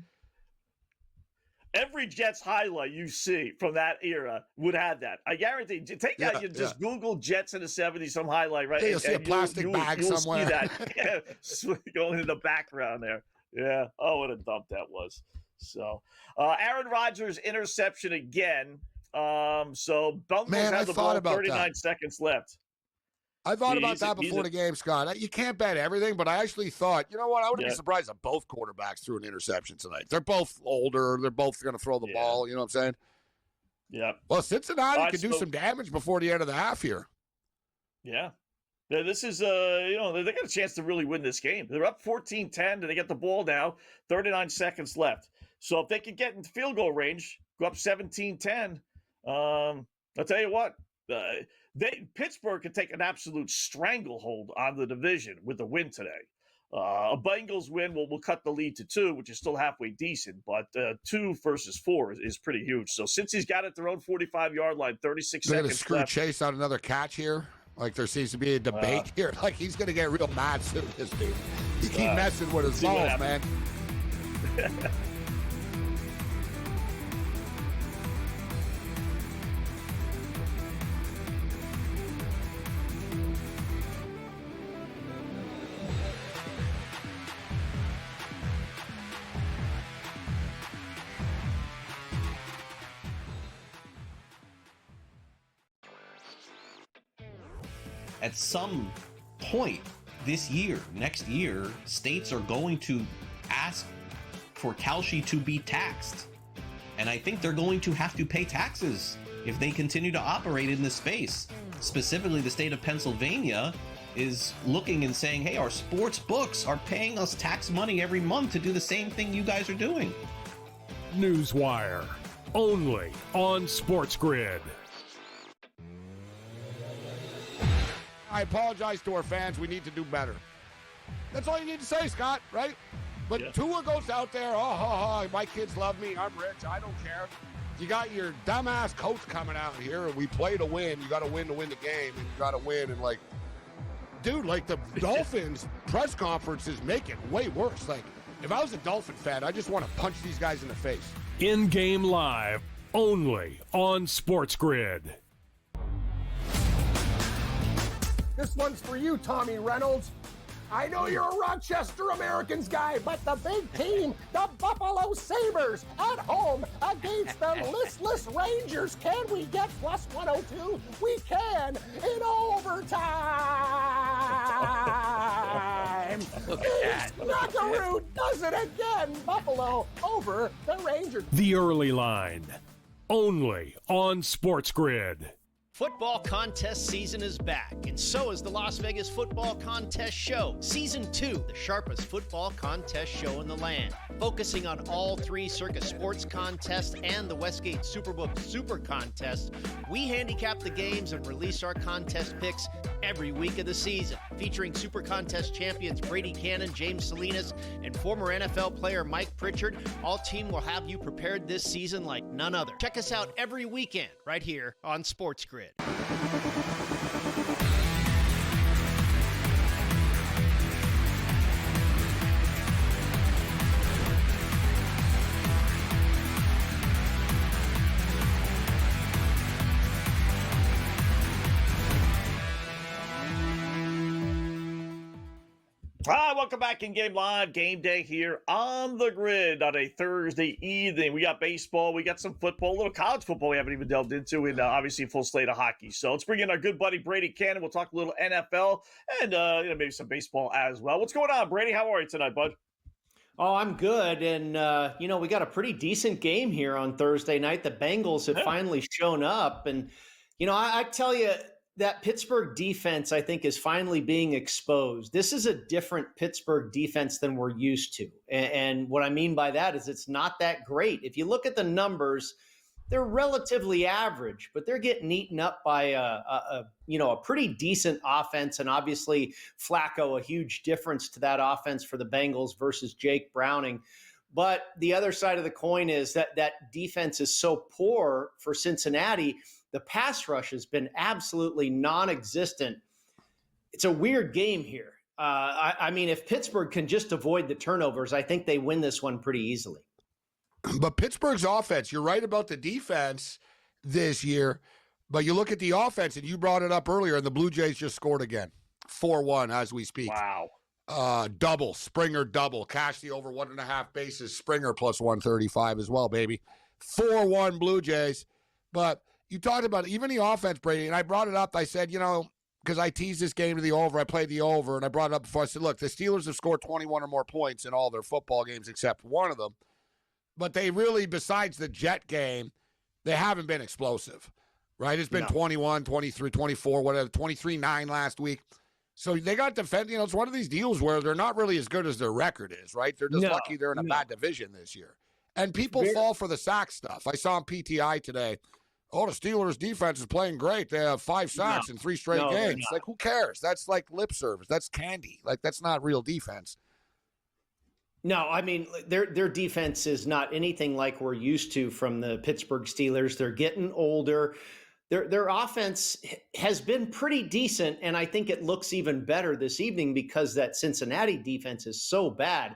Every Jets highlight you see from that era would have that. I guarantee. Just Google Jets in the 70s, some highlight, right? Yeah, you'll see a plastic bag somewhere. See that going in the background there. Yeah. Oh, what a dump that was. So, Aaron Rodgers interception again. So Bungles has the ball, 39 seconds left. I thought about that before the game, Scott. You can't bet everything, but I actually thought, you know what? I wouldn't be surprised if both quarterbacks threw an interception tonight. They're both older. They're both going to throw the ball. You know what I'm saying? Yeah. Well, Cincinnati could do some damage before the end of the half here. Yeah. This is, they got a chance to really win this game. They're up 14-10, and they get the ball now, 39 seconds left. So if they could get into field goal range, go up 17-10, I'll tell you what, Pittsburgh could take an absolute stranglehold on the division with the win today. A Bengals win will cut the lead to 2, which is still halfway decent, but 2 versus 4 is pretty huge. So since he's got it at their own 45-yard line, 36 They're seconds going to screw left. Chase out another catch here. Like there seems to be a debate here. Like he's going to get real mad soon, this dude. He keep messing with his balls, man. At some point this year, next year, states are going to ask for Kalshi to be taxed. And I think they're going to have to pay taxes if they continue to operate in this space. Specifically, the state of Pennsylvania is looking and saying, hey, our sports books are paying us tax money every month to do the same thing you guys are doing. Newswire, only on Sports Grid. I apologize to our fans. We need to do better. That's all you need to say, Scott, right? But Tua goes out there, my kids love me. I'm rich. I don't care. You got your dumbass coach coming out here, and we play to win. You got to win the game, and you got to win. And, like, dude, like the Dolphins press conference is making it way worse. Like, if I was a Dolphin fan, I just want to punch these guys in the face. In-game live, only on Sports Grid. This one's for you, Tommy Reynolds. I know you're a Rochester Americans guy, but the big team, the Buffalo Sabres, at home against the listless Rangers. Can we get plus 102? We can in overtime. Snuggaroo does it again. Buffalo over the Rangers. The early line, only on Sports Grid. Football contest season is back, and so is the Las Vegas Football Contest Show. Season 2, the sharpest football contest show in the land. Focusing on all 3 Circa Sports contests and the Westgate Superbook Super Contest, we handicap the games and release our contest picks every week of the season. Featuring Super Contest champions Brady Cannon, James Salinas, and former NFL player Mike Pritchard, all team will have you prepared this season like none other. Check us out every weekend right here on Sports Grid. Welcome back in Game Live, game day here on the Grid on a Thursday evening. We got baseball, we got some football, a little college football we haven't even delved into, and obviously a full slate of hockey. So let's bring in our good buddy Brady Cannon. We'll talk a little NFL and maybe some baseball as well. What's going on, Brady? How are you tonight, bud? Oh, I'm good. And, we got a pretty decent game here on Thursday night. The Bengals have finally shown up. And, I tell you, that Pittsburgh defense, I think, is finally being exposed. This is a different Pittsburgh defense than we're used to. And what I mean by that is it's not that great. If you look at the numbers, they're relatively average, but they're getting eaten up by a pretty decent offense. And obviously Flacco, a huge difference to that offense for the Bengals versus Jake Browning. But the other side of the coin is that defense is so poor for Cincinnati. The pass rush has been absolutely non-existent. It's a weird game here. I mean, if Pittsburgh can just avoid the turnovers, I think they win this one pretty easily. But Pittsburgh's offense, you're right about the defense this year, but you look at the offense, and you brought it up earlier, and the Blue Jays just scored again. 4-1 as we speak. Wow. Double, Springer double. Cash the over 1.5 bases. Springer plus 135 as well, baby. 4-1 Blue Jays. But you talked about even the offense, Brady, and I brought it up. I said, because I teased this game to the over. I played the over, and I brought it up before. I said, look, the Steelers have scored 21 or more points in all their football games except one of them. But they really, besides the Jet game, they haven't been explosive, right? It's been 21, 23, 24, whatever, 23-9 last week. So they got defense. It's one of these deals where they're not really as good as their record is, right? They're just lucky they're in a bad division this year. And people fall for the sack stuff. I saw on PTI today, the Steelers' defense is playing great. They have 5 sacks in 3 straight games. Like, who cares? That's like lip service. That's candy. Like, that's not real defense. No, I mean, their defense is not anything like we're used to from the Pittsburgh Steelers. They're getting older. Their offense has been pretty decent, and I think it looks even better this evening because that Cincinnati defense is so bad.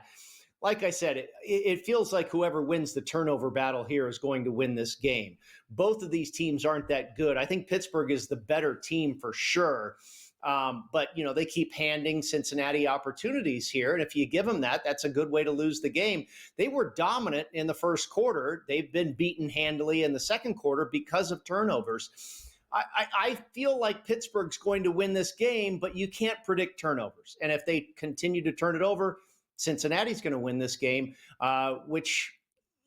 Like I said, it feels like whoever wins the turnover battle here is going to win this game. Both of these teams aren't that good. I think Pittsburgh is the better team for sure. But, they keep handing Cincinnati opportunities here. And if you give them that, that's a good way to lose the game. They were dominant in the first quarter. They've been beaten handily in the second quarter because of turnovers. I feel like Pittsburgh's going to win this game, but you can't predict turnovers. And if they continue to turn it over, Cincinnati's going to win this game, which,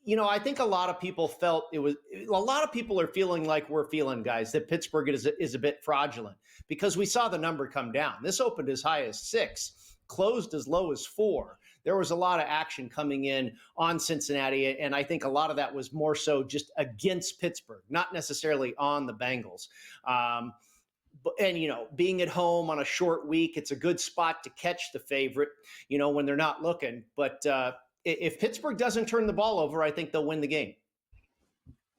I think a lot of people felt a lot of people are feeling like we're feeling, guys, that Pittsburgh is a bit fraudulent because we saw the number come down. This opened as high as 6, closed as low as 4. There was a lot of action coming in on Cincinnati, and I think a lot of that was more so just against Pittsburgh, not necessarily on the Bengals. And, being at home on a short week, it's a good spot to catch the favorite, when they're not looking. But if Pittsburgh doesn't turn the ball over, I think they'll win the game.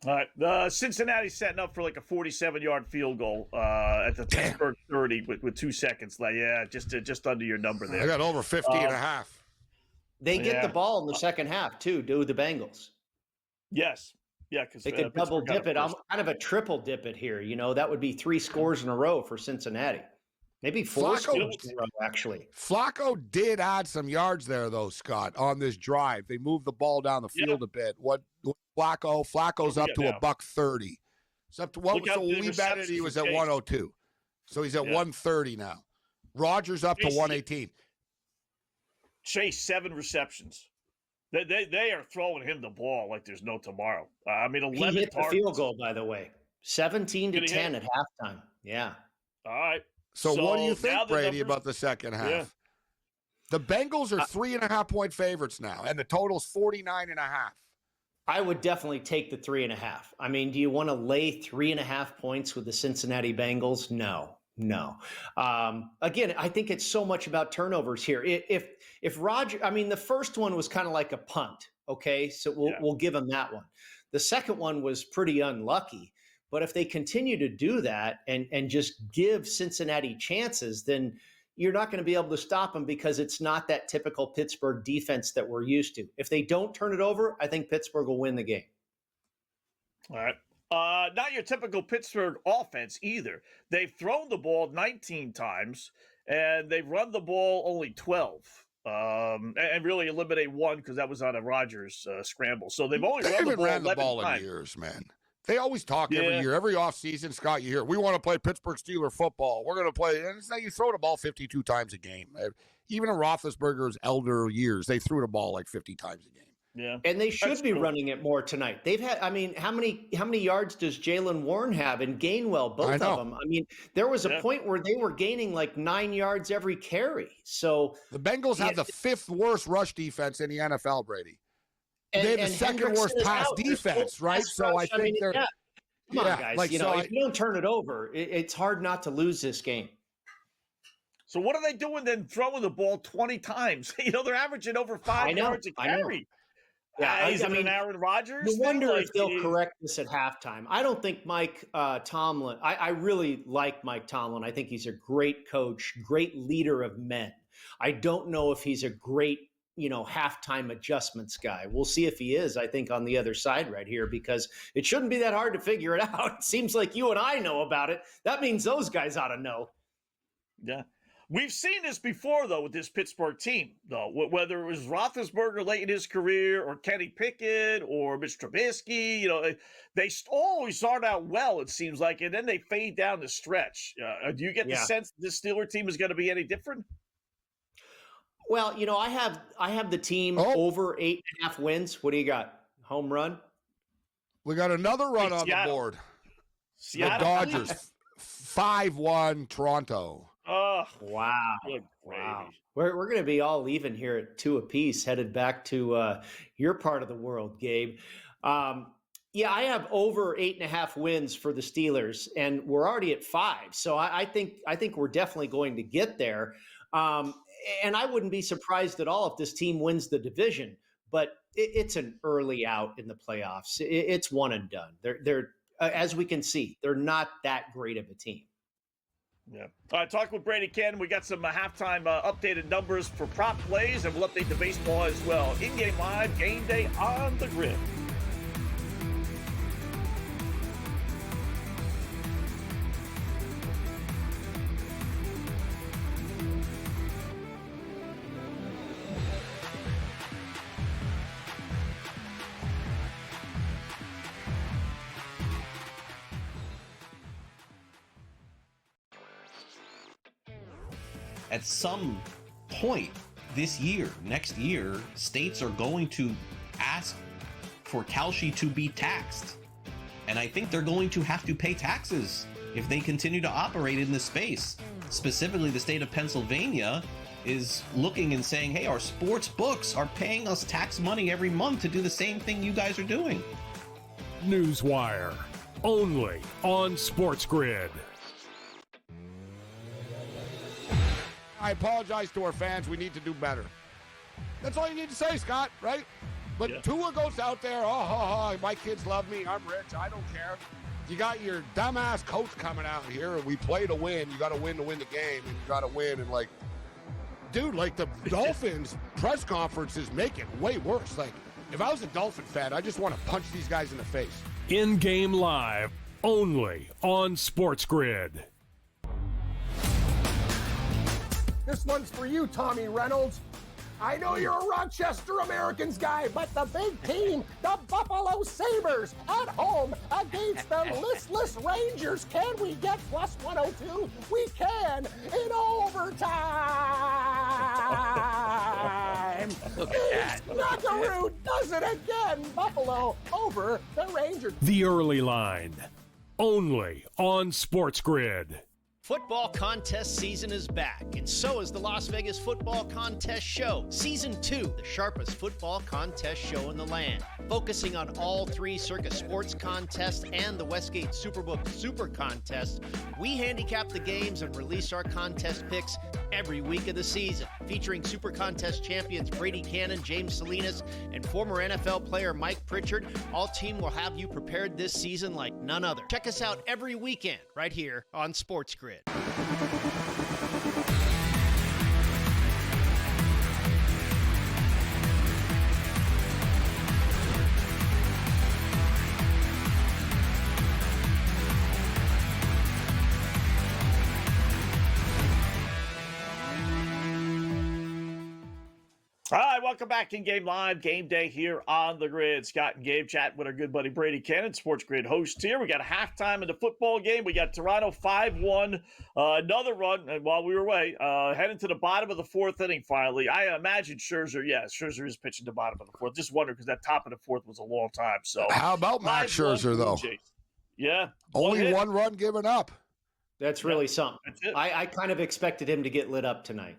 All right. Cincinnati's setting up for like a 47-yard field goal at the Pittsburgh 30 with 2 seconds left. Yeah, just under your number there. I got over 50 and a half. They get the ball in the second half, too, do the Bengals. Yes. Yeah, because they could double dip it. I'm kind of a triple dip it here. That would be 3 scores in a row for Cincinnati. Maybe 4 scores in a row, actually. Flacco did add some yards there, though, Scott, on this drive. They moved the ball down the field a bit. What Flacco's up to $130. It's up to we betted he was at 102. So he's at 130 now. Rodgers up to 118. Chase 7 receptions. They are throwing him the ball like there's no tomorrow. 11 he hit targets. The field goal, by the way. 17-10 at halftime. Yeah. All right. So what do you think, Brady, about the second half? Yeah. The Bengals are 3.5-point favorites now, and the total's 49.5. I would definitely take the 3.5. Do you want to lay 3.5 points with the Cincinnati Bengals? No. Again, I think it's so much about turnovers here. If Roger, the first one was kind of like a punt. Okay, so we'll give him that one. The second one was pretty unlucky. But if they continue to do that and just give Cincinnati chances, then you're not going to be able to stop them because it's not that typical Pittsburgh defense that we're used to. If they don't turn it over, I think Pittsburgh will win the game. All right. Not your typical Pittsburgh offense either. They've thrown the ball 19 times, and they've run the ball only 12. And really eliminate 1 because that was on a Rodgers scramble. So they've only ran the ball times. in years, man. They always talk every year, every offseason, Scott, you hear, we want to play Pittsburgh Steeler football. We're going to play. And it's not, you throw the ball 52 times a game. Even in Roethlisberger's elder years, they threw the ball like 50 times a game. Yeah. And they should be running it more tonight. They've had, I mean, how many yards does Jaylen Warren have and Gainwell, both of them? I mean, there was a point where they were gaining like 9 yards every carry. So the Bengals have the 5th worst rush defense in the NFL, Brady. They have the 2nd worst pass defense, right? So I think they're come on, guys. Like, if you don't turn it over, it's hard not to lose this game. So what are they doing then throwing the ball 20 times? They're averaging over 5 yards a carry. Yeah, I mean, Aaron Rodgers. You wonder if they'll correct this at halftime. I don't think Mike Tomlin. I really like Mike Tomlin. I think he's a great coach, great leader of men. I don't know if he's a great, halftime adjustments guy. We'll see if he is. I think on the other side right here, because it shouldn't be that hard to figure it out. It seems like you and I know about it. That means those guys ought to know. Yeah. We've seen this before, though, with this Pittsburgh team, though, whether it was Roethlisberger late in his career or Kenny Pickett or Mitch Trubisky, they always start out well, it seems like, and then they fade down the stretch. Do you get the sense this Steeler team is going to be any different? Well, I have the team over 8.5 wins. What do you got? Home run? We got another run on the board. Seattle. The Dodgers, 5-1 Toronto. Oh, wow. Wow. We're going to be all even here at 2 apiece, headed back to your part of the world, Gabe. I have over 8.5 wins for the Steelers, and we're already at 5. So I think we're definitely going to get there. And I wouldn't be surprised at all if this team wins the division, but it's an early out in the playoffs. It's one and done. They're as we can see, they're not that great of a team. Yeah. All right, talk with Brady Cannon. We got some halftime updated numbers for prop plays, and we'll update the baseball as well. In-game live, game day on the grid. At some point this year, next year, states are going to ask for Kalshi to be taxed. And I think they're going to have to pay taxes if they continue to operate in this space. Specifically, the state of Pennsylvania is looking and saying, hey, our sports books are paying us tax money every month to do the same thing you guys are doing. Newswire, only on Sports Grid. I apologize to our fans. We need to do better. That's all you need to say, Scott, right? But Tua goes out there, my kids love me. I'm rich. I don't care. You got your dumbass coach coming out here, and we play to win. You got to win the game, and you got to win. And, the Dolphins press conferences make it way worse. If I was a Dolphin fan, I just want to punch these guys in the face. In-game live, only on Sports Grid. This one's for you, Tommy Reynolds. I know you're a Rochester Americans guy, but the big team, the Buffalo Sabres, at home against the listless Rangers. Can we get plus 102? We can in overtime. Snuggaroo does it again. Buffalo over the Rangers. The early line, only on Sports Grid. Football contest season is back, and so is the Las Vegas Football Contest Show. Season 2, the sharpest football contest show in the land. Focusing on all 3 Circa Sports contests and the Westgate Superbook Super Contest, we handicap the games and release our contest picks every week of the season. Featuring Super Contest champions Brady Cannon, James Salinas, and former NFL player Mike Pritchard, all team will have you prepared this season like none other. Check us out every weekend right here on Sports Grid. All right, welcome back in Game Live, game day here on the Grid. Scott and Gabe chatting with our good buddy Brady Cannon, Sports Grid host here. We got a halftime in the football game. We got Toronto 5-1, another run while we were away, heading to the bottom of the fourth inning finally. I imagine Scherzer is pitching the bottom of the fourth. Just wonder because that top of the fourth was a long time. So how about Max Scherzer, though? Yeah. Only one run given up. That's really something. I kind of expected him to get lit up tonight.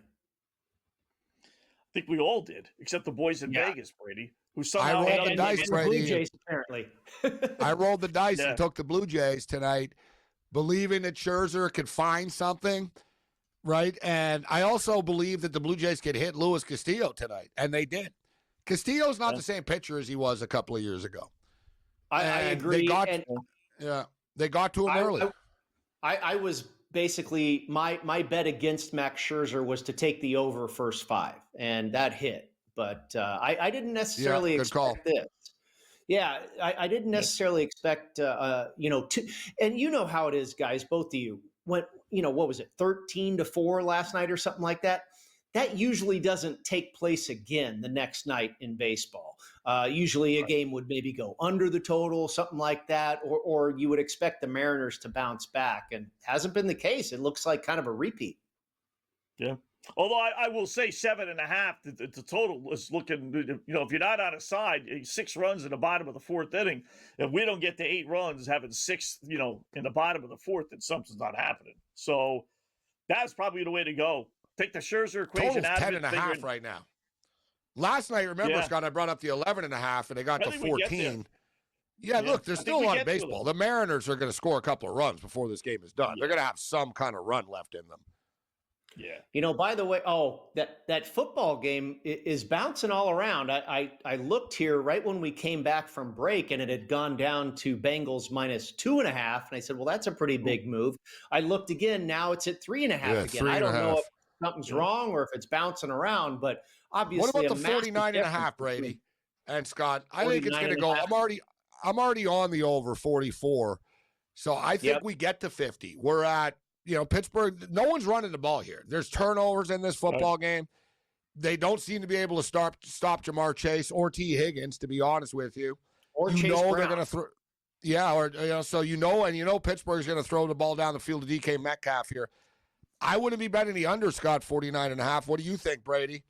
I think we all did, except the boys in Vegas, Brady, who somehow I rolled the dice, Brady. Blue Jays, apparently. I rolled the dice and took the Blue Jays tonight, believing that Scherzer could find something, right? And I also believe that the Blue Jays could hit Luis Castillo tonight, and they did. Castillo's not the same pitcher as he was a couple of years ago. I agree. They got to him early. I was basically my bet against Max Scherzer was to take the over first 5, and that hit. But I didn't necessarily expect this. Yeah, I didn't necessarily expect and you know how it is, guys. Both of you went, what was it, 13-4 last night or something like that. That usually doesn't take place again the next night in baseball. Usually a game would maybe go under the total, something like that, or you would expect the Mariners to bounce back, and hasn't been the case. It looks like kind of a repeat. Yeah. Although I will say 7.5, the total is looking, if you're not on a side, 6 runs in the bottom of the fourth inning. If we don't get to 8 runs, having 6, in the bottom of the fourth, then something's not happening. So that's probably the way to go. Take the Scherzer equation Total's out of it. 10.5 right now. Last night, remember, Scott, I brought up the 11.5, and they got to 14. Look, there's still a lot of baseball. The Mariners are going to score a couple of runs before this game is done. They're going to have some kind of run left in them. Yeah. By the way, that football game is bouncing all around. I looked here right when we came back from break, and it had gone down to Bengals -2.5. And I said, well, that's a pretty big move. I looked again. Now it's at 3.5 again. I don't know if something's wrong or if it's bouncing around, but obviously. What about the 49.5, Brady and Scott? I think it's going to go. I'm already on the over 44, so I think we get to 50. We're at Pittsburgh. No one's running the ball here. There's turnovers in this football game. They don't seem to be able to stop Jamar Chase or T. Higgins. To be honest with you, or Chase Brown. They're going to throw. Yeah, so Pittsburgh's going to throw the ball down the field to DK Metcalf here. I wouldn't be betting the under, Scott, 49.5. What do you think, Brady?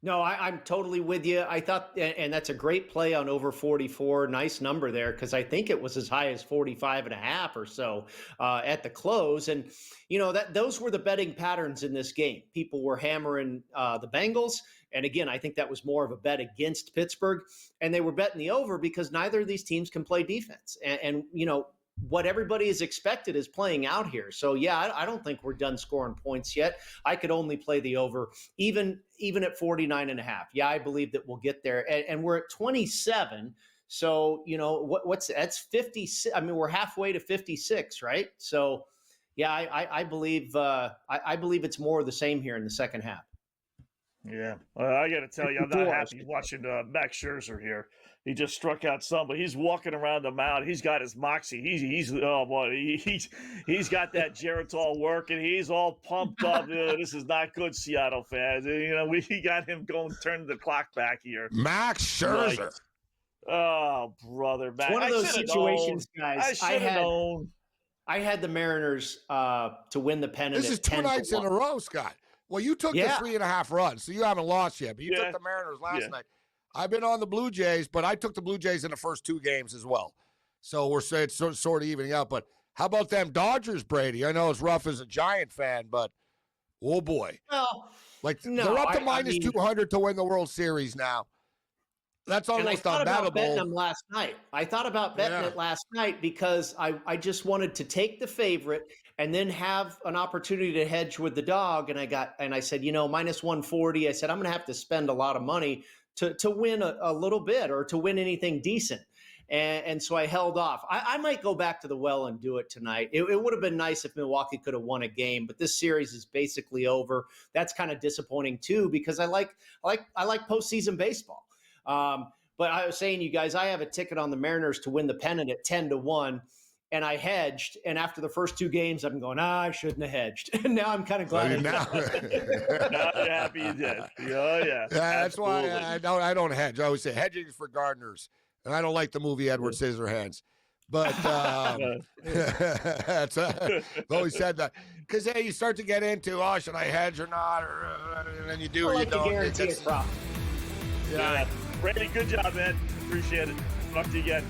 No, I'm totally with you. I thought, and that's a great play on over 44. Nice number there, because I think it was as high as 45.5 or so at the close. And, those were the betting patterns in this game. People were hammering the Bengals. And again, I think that was more of a bet against Pittsburgh. And they were betting the over because neither of these teams can play defense. And what everybody is expected is playing out here. So, I don't think we're done scoring points yet. I could only play the over, even at 49.5. Yeah, I believe that we'll get there. And we're at 27. So, that's 56. I mean, we're halfway to 56, right? So, I believe it's more of the same here in the second half. Yeah, I got to tell you, I'm not happy watching Max Scherzer here. He just struck out somebody. He's walking around the mound. He's got his moxie. He's got that Geritol working. He's all pumped up. This is not good, Seattle fans. We got him turning the clock back here. Max Scherzer. Oh, brother, Max. It's one of those situations, guys. I should have known. I had the Mariners to win the pennant. This is 2 nights in a row, Scott. Well, you took the 3.5 runs, so you haven't lost yet. But you took the Mariners last night. I've been on the Blue Jays, but I took the Blue Jays in the first 2 games as well. So we're saying it's sort of evening out. But how about them Dodgers, Brady? I know it's rough as a Giant fan, but oh boy. Well, they're up to minus 200 to win the World Series now. That's almost unbettable. I thought about betting them last night. I thought about betting it last night because I just wanted to take the favorite and then have an opportunity to hedge with the dog. And I said, minus 140. I said, I'm going to have to spend a lot of money to win a little bit or to win anything decent. And so I held off. I might go back to the well and do it tonight. It would have been nice if Milwaukee could have won a game, but this series is basically over. That's kind of disappointing too, because I like postseason baseball. But I was saying, you guys, I have a ticket on the Mariners to win the pennant at 10-1. and I hedged. And after the first 2 games, I'm going, I shouldn't have hedged. And now I'm kind of glad I did. Now you're happy you did. Oh, yeah. That's why I don't hedge. I always say hedging is for gardeners. And I don't like the movie Edward Scissorhands. But that's I've always said that. Because you start to get into, should I hedge or not? And then you do or you don't. Guarantee a profit. Yeah. Brady, good job, man. Appreciate it. Talk to you again.